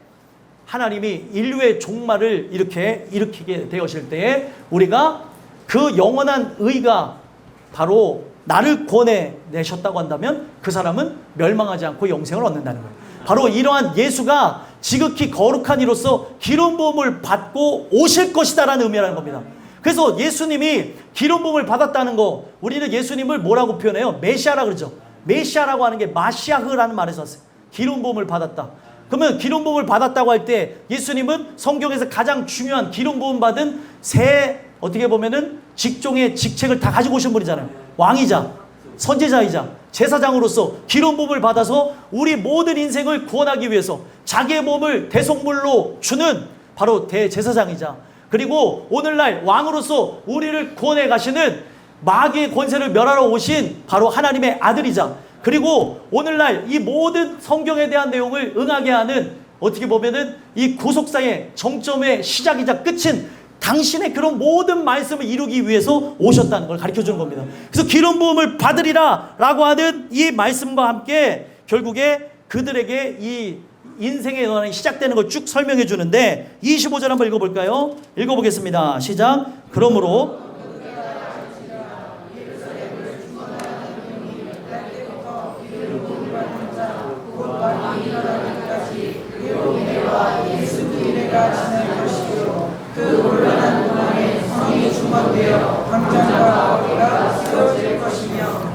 하나님이 인류의 종말을 일으키게 되었을 때에 우리가 그 영원한 의가 바로 나를 구원해내셨다고 한다면 그 사람은 멸망하지 않고 영생을 얻는다는 거예요. 바로 이러한 예수가 지극히 거룩한 이로서 기름 부음을 받고 오실 것이다라는 의미라는 겁니다. 그래서 예수님이 기름 부음을 받았다는 거 우리는 예수님을 뭐라고 표현해요? 메시아라고 그러죠. 메시아라고 하는 게 마시아흐라는 말에서 왔어요. 기름 부음을 받았다. 그러면 기름 부음을 받았다고 할 때 예수님은 성경에서 가장 중요한 기름 부음 받은 세 어떻게 보면은 직종의 직책을 다 가지고 오신 분이잖아요. 왕이자 선지자이자 제사장으로서 기름 부음을 받아서 우리 모든 인생을 구원하기 위해서 자기의 몸을 대속물로 주는 바로 대제사장이자 그리고 오늘날 왕으로서 우리를 구원해 가시는 마귀의 권세를 멸하러 오신 바로 하나님의 아들이자 그리고 오늘날 이 모든 성경에 대한 내용을 응하게 하는 어떻게 보면은 이 구속사의 정점의 시작이자 끝인 당신의 그런 모든 말씀을 이루기 위해서 오셨다는 걸 가르쳐 주는 겁니다. 그래서 기름 부음을 받으리라 라고 하는 이 말씀과 함께 결국에 그들에게 이 인생의 연한이 시작되는 걸 쭉 설명해 주는데 25절 한번 읽어볼까요? 읽어보겠습니다. 시작. 그러므로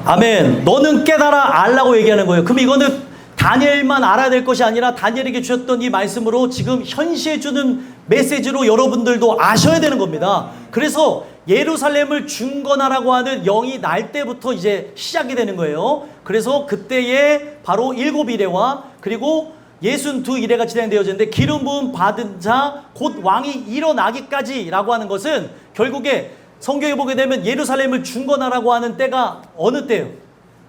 아멘. 너는 깨달아 알라고 얘기하는 거예요. 그럼 이거는 다니엘만 알아야 될 것이 아니라 다니엘에게 주셨던 이 말씀으로 지금 현시에 주는 메시지로 여러분들도 아셔야 되는 겁니다. 그래서 예루살렘을 중건하라고 하는 영이 날 때부터 이제 시작이 되는 거예요. 그래서 그때에 바로 7일에와 그리고 62일에가 진행되어지는데 기름 부음 받은 자 곧 왕이 일어나기까지라고 하는 것은 결국에 성경에 보게 되면 예루살렘을 중건하라고 하는 때가 어느 때예요?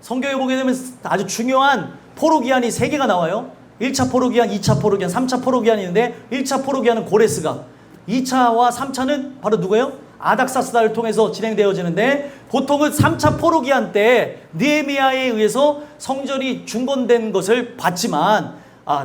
성경에 보게 되면 아주 중요한 포로기한이 3개가 나와요. 1차 포로기한, 2차 포로기한, 3차 포로기한이 있는데 1차 포로기한은 고레스가, 2차와 3차는 바로 누구예요? 아닥사스다를 통해서 진행되어지는데 보통은 3차 포로기한 때 느헤미야에 의해서 성전이 중건된 것을 봤지만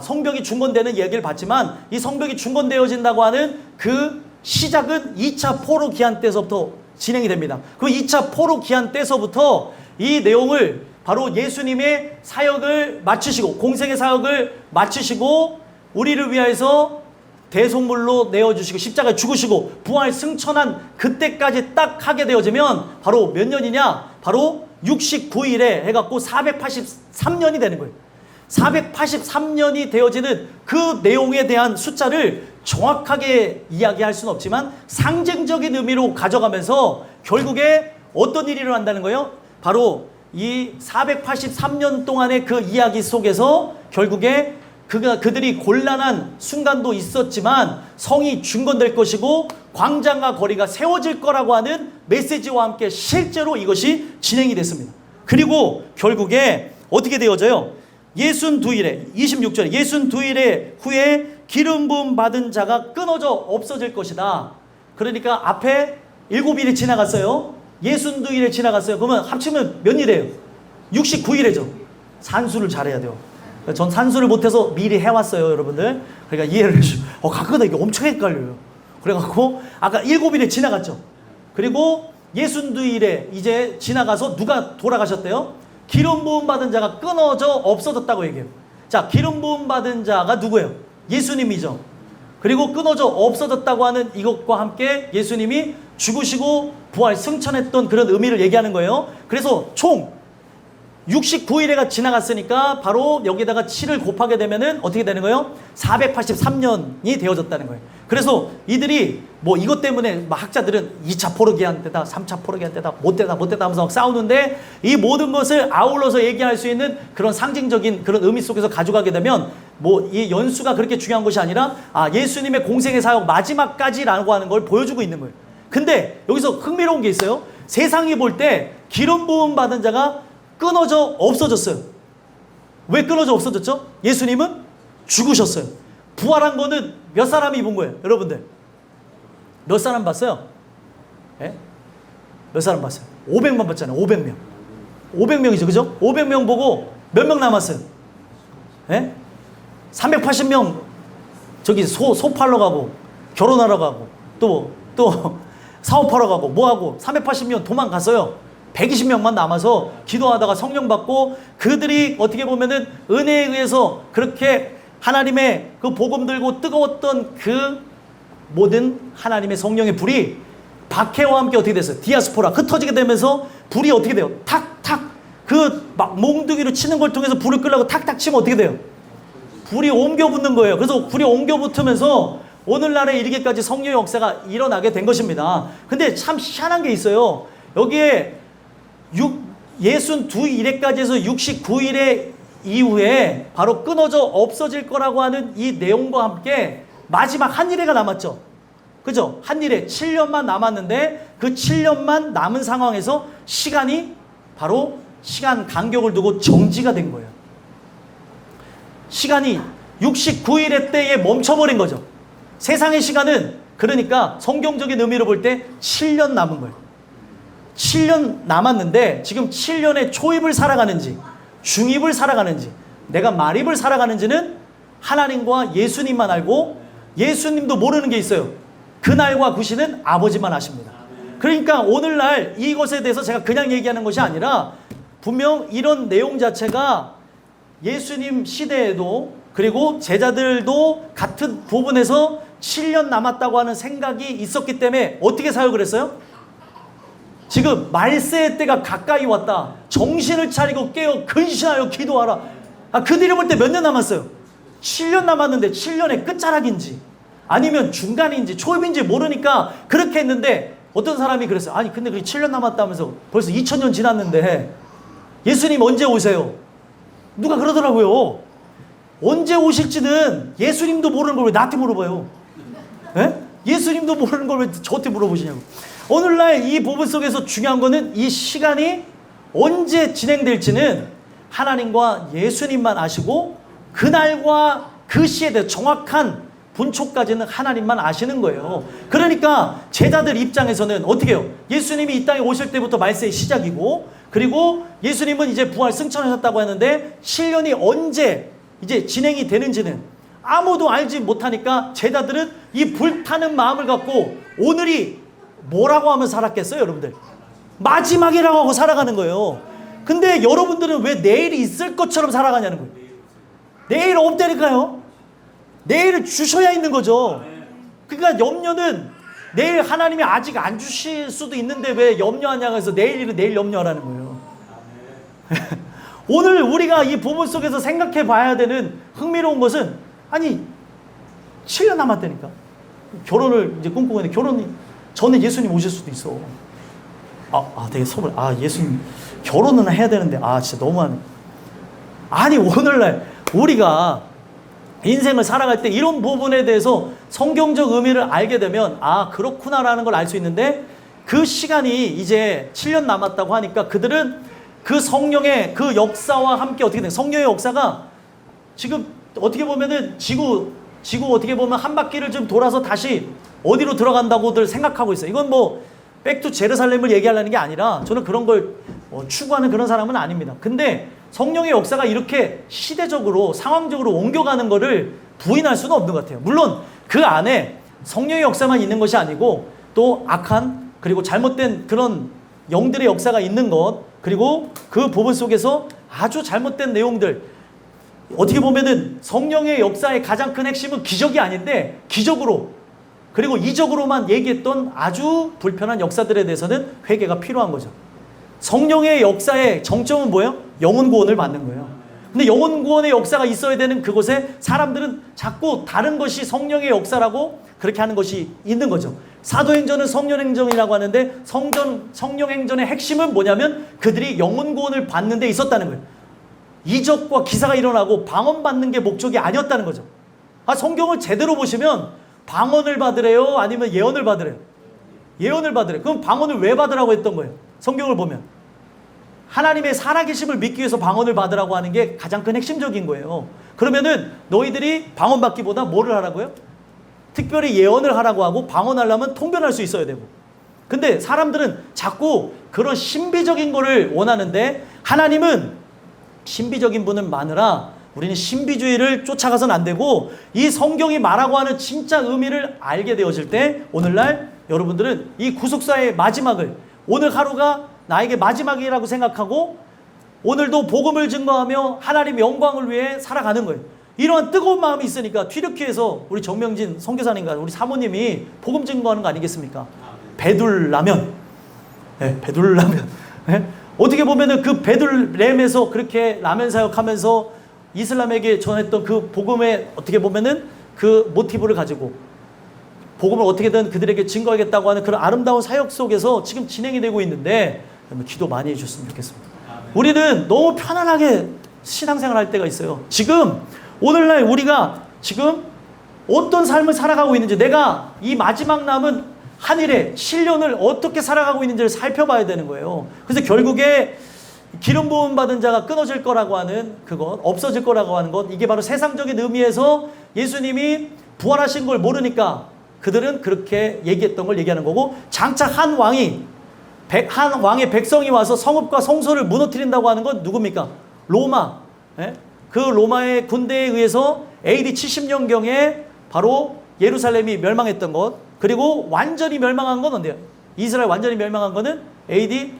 성벽이 중건되는 얘기를 봤지만 이 성벽이 중건되어진다고 하는 그 시작은 2차 포로 기한 때서부터 진행이 됩니다. 그 2차 포로 기한 때서부터 이 내용을 바로 예수님의 사역을 마치시고 공생의 사역을 마치시고 우리를 위하여서 대속물로 내어주시고 십자가에 죽으시고 부활 승천한 그때까지 딱 하게 되어지면 바로 몇 년이냐? 바로 69일에 해갖고 483년이 되는 거예요. 483년이 되어지는 그 내용에 대한 숫자를 정확하게 이야기할 수는 없지만 상징적인 의미로 가져가면서 결국에 어떤 일이 일어난다는 거예요? 바로 이 483년 동안의 그 이야기 속에서 결국에 그들이 곤란한 순간도 있었지만 성이 중건될 것이고 광장과 거리가 세워질 거라고 하는 메시지와 함께 실제로 이것이 진행이 됐습니다. 그리고 결국에 어떻게 되어져요? 62일에 26절에 62일에 후에 기름 부음 받은 자가 끊어져 없어질 것이다. 그러니까 앞에 7일이 지나갔어요. 62일에 지나갔어요. 그러면 합치면 몇 일이에요? 69일이죠. 산수를 잘해야 돼요. 전 산수를 못해서 미리 해왔어요, 여러분들. 그러니까 이해를 해주시고 가끔가다 이게 엄청 헷갈려요. 그래갖고 아까 7일에 지나갔죠. 그리고 62일에 이제 지나가서 누가 돌아가셨대요? 기름 부음 받은 자가 끊어져 없어졌다고 얘기해요. 자, 기름 부음 받은 자가 누구예요? 예수님이죠. 그리고 끊어져 없어졌다고 하는 이것과 함께 예수님이 죽으시고 부활 승천했던 그런 의미를 얘기하는 거예요. 그래서 총 69일에가 지나갔으니까 바로 여기다가 7을 곱하게 되면은 어떻게 되는 거예요? 483년이 되어졌다는 거예요. 그래서 이들이 뭐 이것 때문에 학자들은 2차 포로기한 때다, 3차 포로기한 때다, 못 되다 하면서 막 싸우는데 이 모든 것을 아울러서 얘기할 수 있는 그런 상징적인 그런 의미 속에서 가져가게 되면 뭐 이 연수가 그렇게 중요한 것이 아니라 예수님의 공생의 사역 마지막까지라고 하는 걸 보여주고 있는 거예요. 근데 여기서 흥미로운 게 있어요. 세상이 볼 때 기름 부음 받은 자가 끊어져 없어졌어요. 왜 끊어져 없어졌죠? 예수님은 죽으셨어요. 부활한 거는 몇 사람이 본 거예요? 여러분들 몇 사람 봤어요? 예? 몇 사람 봤어요? 500만 봤잖아요. 500명 500명이죠, 그죠? 500명 보고 몇 명 남았어요? 예? 380명 저기 소 팔러 가고 결혼하러 가고 또 사업하러 가고 뭐하고 380명 도망갔어요. 120명만 남아서 기도하다가 성령 받고 그들이 어떻게 보면은 은혜에 의해서 그렇게 하나님의 그 복음 들고 뜨거웠던 그 모든 하나님의 성령의 불이 박해와 함께 어떻게 됐어요? 디아스포라 흩어지게 되면서 불이 어떻게 돼요? 탁탁 그 막 몽둥이로 치는 걸 통해서 불을 끄려고 탁탁 치면 어떻게 돼요? 불이 옮겨 붙는 거예요. 그래서 불이 옮겨 붙으면서 오늘날에 이르기까지 성령의 역사가 일어나게 된 것입니다. 근데 참 희한한 게 있어요. 여기에 62일에까지 해서 69일에 이후에 바로 끊어져 없어질 거라고 하는 이 내용과 함께 마지막 한 일회가 남았죠. 그죠? 한 일회 7년만 남았는데 그 7년만 남은 상황에서 시간이 바로 시간 간격을 두고 정지가 된 거예요. 시간이 69일의 때에 멈춰버린 거죠. 세상의 시간은 그러니까 성경적인 의미로 볼 때 7년 남은 거예요. 7년 남았는데 지금 7년의 초입을 살아가는지 중입을 살아가는지 내가 말입을 살아가는지는 하나님과 예수님만 알고 예수님도 모르는 게 있어요. 그날과 그 시는 아버지만 아십니다. 그러니까 오늘날 이것에 대해서 제가 그냥 얘기하는 것이 아니라 분명 이런 내용 자체가 예수님 시대에도 그리고 제자들도 같은 부분에서 7년 남았다고 하는 생각이 있었기 때문에 어떻게 사역을 했어요? 지금 말세의 때가 가까이 왔다. 정신을 차리고 깨어 근신하여 기도하라. 그들이 볼 때 몇 년 남았어요? 7년 남았는데 7년의 끝자락인지 아니면 중간인지 초입인지 모르니까 그렇게 했는데 어떤 사람이 그랬어요. 아니 근데 그게 7년 남았다면서 벌써 2000년 지났는데 예수님 언제 오세요? 누가 그러더라고요. 언제 오실지는 예수님도 모르는 걸 왜 나한테 물어봐요? 예? 예수님도 모르는 걸 왜 저한테 물어보시냐고. 오늘날 이 부분 속에서 중요한 거는 이 시간이 언제 진행될지는 하나님과 예수님만 아시고 그날과 그 시에 대해 정확한 분초까지는 하나님만 아시는 거예요. 그러니까 제자들 입장에서는 어떻게 해요? 예수님이 이 땅에 오실 때부터 말세의 시작이고 그리고 예수님은 이제 부활 승천하셨다고 하는데 7년이 언제 이제 진행이 되는지는 아무도 알지 못하니까 제자들은 이 불타는 마음을 갖고 오늘이 뭐라고 하면 살았겠어요, 여러분들? 마지막이라고 하고 살아가는 거예요. 근데 여러분들은 왜 내일이 있을 것처럼 살아가냐는 거예요. 내일 없다니까요. 내일을 주셔야 있는 거죠. 그러니까 염려는 내일 하나님이 아직 안 주실 수도 있는데 왜 염려하냐고 해서 내일 일은 내일 염려하라는 거예요. 오늘 우리가 이 부분 속에서 생각해 봐야 되는 흥미로운 것은 아니 7년 남았다니까. 결혼을 이제 꿈꾸고 있는데 결혼이 전에 예수님 오실 수도 있어. 되게 예수님 결혼은 해야 되는데 진짜 너무하네. 아니 오늘날 우리가 인생을 살아갈 때 이런 부분에 대해서 성경적 의미를 알게 되면 그렇구나라는 걸 알 수 있는데 그 시간이 이제 7년 남았다고 하니까 그들은 그 성령의 그 역사와 함께 어떻게 돼? 성령의 역사가 지금 어떻게 보면은 지구 어떻게 보면 한 바퀴를 좀 돌아서 다시 어디로 들어간다고들 생각하고 있어요. 이건 뭐 백투 제루살렘을 얘기하려는 게 아니라 저는 그런 걸 추구하는 그런 사람은 아닙니다. 근데 성령의 역사가 이렇게 시대적으로 상황적으로 옮겨가는 거를 부인할 수는 없는 것 같아요. 물론 그 안에 성령의 역사만 있는 것이 아니고 또 악한 그리고 잘못된 그런 영들의 역사가 있는 것 그리고 그 부분 속에서 아주 잘못된 내용들 어떻게 보면은 성령의 역사의 가장 큰 핵심은 기적이 아닌데 기적으로 그리고 이적으로만 얘기했던 아주 불편한 역사들에 대해서는 회개가 필요한 거죠. 성령의 역사의 정점은 뭐예요? 영혼 구원을 받는 거예요. 근데 영혼 구원의 역사가 있어야 되는 그곳에 사람들은 자꾸 다른 것이 성령의 역사라고 그렇게 하는 것이 있는 거죠. 사도행전은 성령행전이라고 하는데 성령행전의 핵심은 뭐냐면 그들이 영혼 구원을 받는 데 있었다는 거예요. 이적과 기사가 일어나고 방언받는 게 목적이 아니었다는 거죠. 성경을 제대로 보시면 방언을 받으래요? 아니면 예언을 받으래요? 예언을 받으래요. 그럼 방언을 왜 받으라고 했던 거예요? 성경을 보면 하나님의 살아계심을 믿기 위해서 방언을 받으라고 하는 게 가장 큰 핵심적인 거예요. 그러면은 너희들이 방언 받기보다 뭐를 하라고요? 특별히 예언을 하라고 하고 방언하려면 통변할 수 있어야 되고. 근데 사람들은 자꾸 그런 신비적인 거를 원하는데 하나님은 신비적인 분은 많으나 우리는 신비주의를 쫓아가서는 안 되고 이 성경이 말하고 하는 진짜 의미를 알게 되어질 때 오늘날 여러분들은 이 구속사의 마지막을 오늘 하루가 나에게 마지막이라고 생각하고 오늘도 복음을 증거하며 하나님의 영광을 위해 살아가는 거예요. 이러한 뜨거운 마음이 있으니까 튀르키예에서 우리 정명진 선교사님과 우리 사모님이 복음 증거하는 거 아니겠습니까? 베둘라면 베둘라면 어떻게 보면은 그 베들레헴에서 그렇게 라면 사역하면서 이슬람에게 전했던 그 복음의 어떻게 보면은 그 모티브를 가지고 복음을 어떻게든 그들에게 증거하겠다고 하는 그런 아름다운 사역 속에서 지금 진행이 되고 있는데 기도 많이 해주셨으면 좋겠습니다. 우리는 너무 편안하게 신앙생활 할 때가 있어요. 지금 오늘날 우리가 지금 어떤 삶을 살아가고 있는지 내가 이 마지막 남은 한 일에 7년을 어떻게 살아가고 있는지를 살펴봐야 되는 거예요. 그래서 결국에 기름 부음 받은 자가 끊어질 거라고 하는 그것, 없어질 거라고 하는 것, 이게 바로 세상적인 의미에서 예수님이 부활하신 걸 모르니까 그들은 그렇게 얘기했던 걸 얘기하는 거고, 장차 한 왕의 백성이 와서 성읍과 성소를 무너뜨린다고 하는 건 누굽니까? 로마. 예? 그 로마의 군대에 의해서 AD 70년경에 바로 예루살렘이 멸망했던 것, 그리고 완전히 멸망한 건 언제요? 이스라엘 완전히 멸망한 거는 AD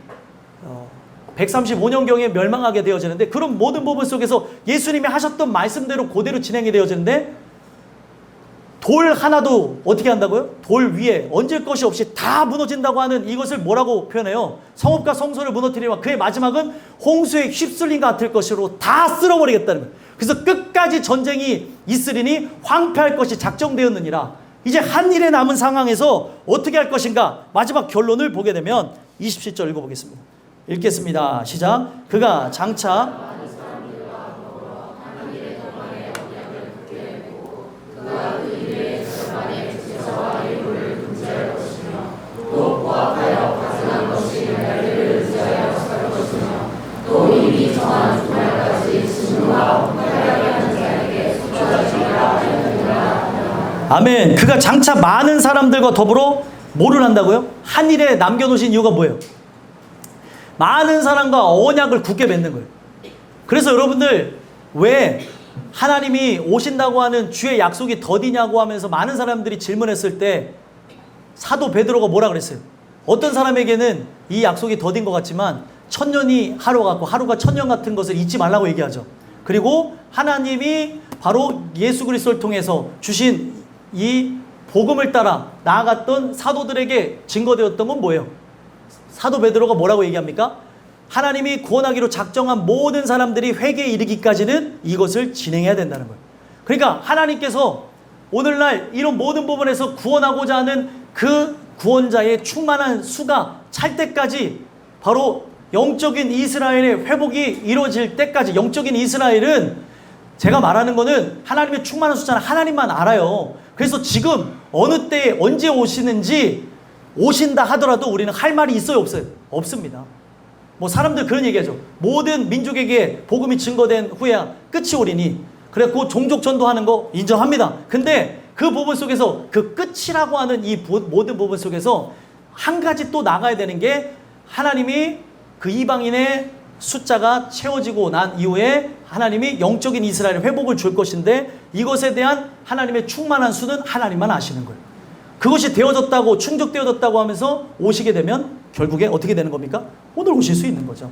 135년경에 멸망하게 되어지는데, 그런 모든 부분 속에서 예수님이 하셨던 말씀대로 그대로 진행이 되어지는데, 돌 하나도 어떻게 한다고요? 돌 위에 얹을 것이 없이 다 무너진다고 하는 이것을 뭐라고 표현해요? 성읍과 성소를 무너뜨리면 그의 마지막은 홍수에 휩쓸린 것 같을 것으로 다 쓸어버리겠다는 거예요. 그래서 끝까지 전쟁이 있으리니 황폐할 것이 작정되었느니라. 이제 한 일에 남은 상황에서 어떻게 할 것인가? 마지막 결론을 보게 되면 27절 읽어보겠습니다. 읽겠습니다. 시작. 그가 장차 아멘. 그가 장차 많은 사람들과 더불어 뭐를 한다고요? 한 일에 남겨놓으신 이유가 뭐예요? 많은 사람과 언약을 굳게 맺는 거예요. 그래서 여러분들 왜 하나님이 오신다고 하는 주의 약속이 더디냐고 하면서 많은 사람들이 질문했을 때 사도 베드로가 뭐라 그랬어요? 어떤 사람에게는 이 약속이 더딘 것 같지만 천년이 하루 같고 하루가 천년 같은 것을 잊지 말라고 얘기하죠. 그리고 하나님이 바로 예수 그리스도를 통해서 주신 이 복음을 따라 나아갔던 사도들에게 증거되었던 건 뭐예요? 사도 베드로가 뭐라고 얘기합니까? 하나님이 구원하기로 작정한 모든 사람들이 회개에 이르기까지는 이것을 진행해야 된다는 거예요. 그러니까 하나님께서 오늘날 이런 모든 부분에서 구원하고자 하는 그 구원자의 충만한 수가 찰 때까지, 바로 영적인 이스라엘의 회복이 이루어질 때까지, 영적인 이스라엘은 제가 말하는 거는 하나님의 충만한 숫자는 하나님만 알아요. 그래서 지금 어느 때에 언제 오시는지, 오신다 하더라도 우리는 할 말이 있어요, 없어요? 없습니다. 뭐 사람들 그런 얘기하죠. 모든 민족에게 복음이 증거된 후에야 끝이 오리니. 그래갖고 종족 전도하는 거 인정합니다. 근데 그 부분 속에서, 그 끝이라고 하는 이 모든 부분 속에서 한 가지 또 나가야 되는 게, 하나님이 그 이방인의 숫자가 채워지고 난 이후에 하나님이 영적인 이스라엘의 회복을 줄 것인데, 이것에 대한 하나님의 충만한 수는 하나님만 아시는 거예요. 그것이 되어졌다고, 충족되어졌다고 하면서 오시게 되면 결국에 어떻게 되는 겁니까? 오늘 오실 수 있는 거죠.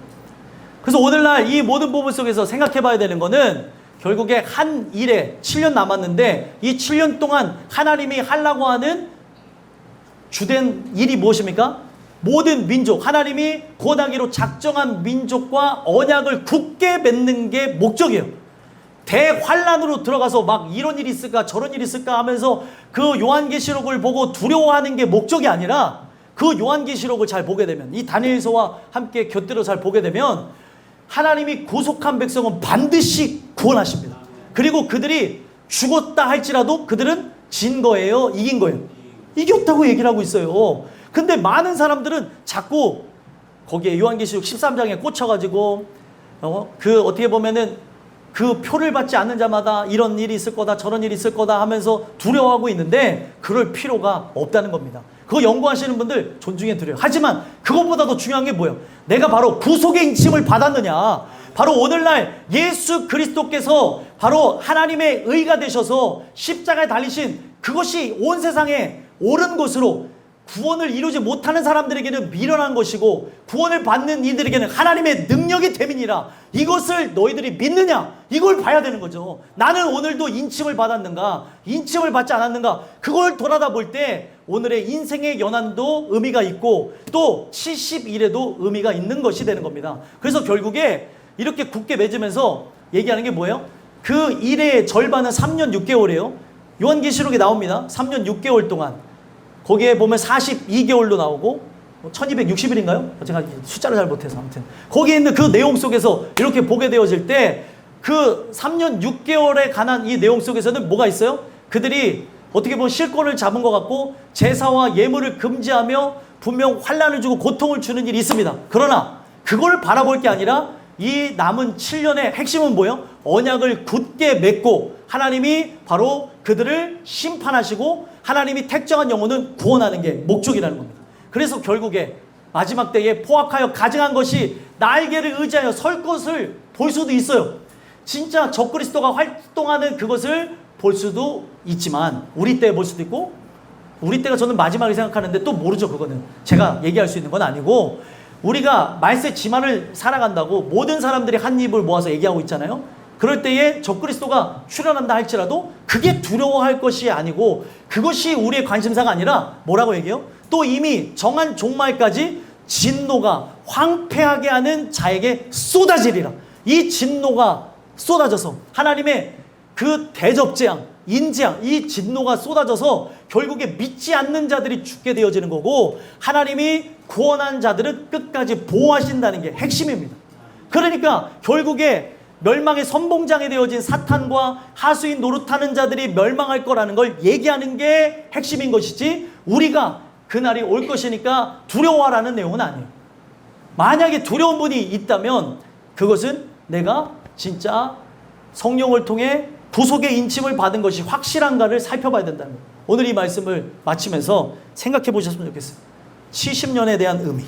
그래서 오늘날 이 모든 부분 속에서 생각해 봐야 되는 거는, 결국에 한 일에 7년 남았는데 이 7년 동안 하나님이 하려고 하는 주된 일이 무엇입니까? 모든 민족, 하나님이 구원하기로 작정한 민족과 언약을 굳게 맺는 게 목적이에요. 대환란으로 들어가서 막 이런 일이 있을까 저런 일이 있을까 하면서 그 요한계시록을 보고 두려워하는 게 목적이 아니라, 그 요한계시록을 잘 보게 되면, 이 다니엘서와 함께 곁들여 잘 보게 되면 하나님이 구속한 백성은 반드시 구원하십니다. 그리고 그들이 죽었다 할지라도 그들은 진 거예요, 이긴 거예요? 이겼다고 얘기를 하고 있어요. 근데 많은 사람들은 자꾸 거기에 요한계시록 13장에 꽂혀가지고 어떻게 보면은 그 표를 받지 않는 자마다 이런 일이 있을 거다 저런 일이 있을 거다 하면서 두려워하고 있는데, 그럴 필요가 없다는 겁니다. 그거 연구하시는 분들 존중해 드려요. 하지만 그것보다 더 중요한 게 뭐예요? 내가 바로 구속의 인침을 받았느냐. 바로 오늘날 예수 그리스도께서 바로 하나님의 의가 되셔서 십자가에 달리신 그것이 온 세상에 옳은 것으로 구원을 이루지 못하는 사람들에게는 미련한 것이고, 구원을 받는 이들에게는 하나님의 능력이 됨이니라. 이것을 너희들이 믿느냐? 이걸 봐야 되는 거죠. 나는 오늘도 인침을 받았는가? 인침을 받지 않았는가? 그걸 돌아다 볼 때 오늘의 인생의 연한도 의미가 있고, 또 70일에도 의미가 있는 것이 되는 겁니다. 그래서 결국에 이렇게 굳게 맺으면서 얘기하는 게 뭐예요? 그 일의 절반은 3년 6개월이에요. 요한계시록에 나옵니다. 3년 6개월 동안. 거기에 보면 42개월로 나오고 1260일인가요? 제가 숫자를 잘 못해서 아무튼 거기에 있는 그 내용 속에서 이렇게 보게 되어질 때, 그 3년 6개월에 관한 이 내용 속에서는 뭐가 있어요? 그들이 어떻게 보면 실권을 잡은 것 같고 제사와 예물을 금지하며 분명 환난을 주고 고통을 주는 일이 있습니다. 그러나 그걸 바라볼 게 아니라 이 남은 7년의 핵심은 뭐예요? 언약을 굳게 맺고 하나님이 바로 그들을 심판하시고 하나님이 택정한 영혼은 구원하는 게 목적이라는 겁니다. 그래서 결국에 마지막 때에 포악하여 가증한 것이 날개를 의지하여 설 것을 볼 수도 있어요. 진짜 적그리스도가 활동하는 그것을 볼 수도 있지만 우리 때 볼 수도 있고, 우리 때가 저는 마지막에 생각하는데 또 모르죠. 그거는 제가 얘기할 수 있는 건 아니고, 우리가 말세 지만을 살아간다고 모든 사람들이 한 입을 모아서 얘기하고 있잖아요. 그럴 때에 적그리스도가 출현한다 할지라도 그게 두려워할 것이 아니고, 그것이 우리의 관심사가 아니라 뭐라고 얘기해요? 또 이미 정한 종말까지 진노가 황폐하게 하는 자에게 쏟아지리라. 이 진노가 쏟아져서 하나님의 그 대접재앙, 인재앙, 이 진노가 쏟아져서 결국에 믿지 않는 자들이 죽게 되어지는 거고, 하나님이 구원한 자들은 끝까지 보호하신다는 게 핵심입니다. 그러니까 결국에 멸망의 선봉장이 되어진 사탄과 하수인 노릇하는 자들이 멸망할 거라는 걸 얘기하는 게 핵심인 것이지, 우리가 그날이 올 것이니까 두려워하라는 내용은 아니에요. 만약에 두려운 분이 있다면 그것은 내가 진짜 성령을 통해 구속의 인침을 받은 것이 확실한가를 살펴봐야 된다는 거예요. 오늘 이 말씀을 마치면서 생각해 보셨으면 좋겠어요. 70년에 대한 의미,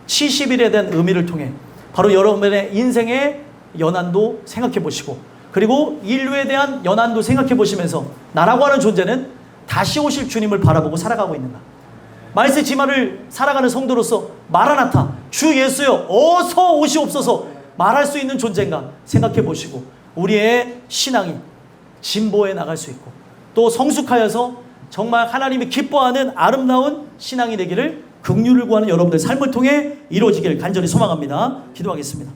70일에 대한 의미를 통해 바로 여러분의 인생의 연한도 생각해 보시고, 그리고 인류에 대한 연한도 생각해 보시면서 나라고 하는 존재는 다시 오실 주님을 바라보고 살아가고 있는가. 말세 지마를 살아가는 성도로서 마라나타, 주 예수여 어서 오시옵소서 말할 수 있는 존재인가 생각해 보시고, 우리의 신앙이 진보해 나갈 수 있고 또 성숙하여서 정말 하나님이 기뻐하는 아름다운 신앙이 되기를, 긍휼을 구하는 여러분들의 삶을 통해 이루어지기를 간절히 소망합니다. 기도하겠습니다.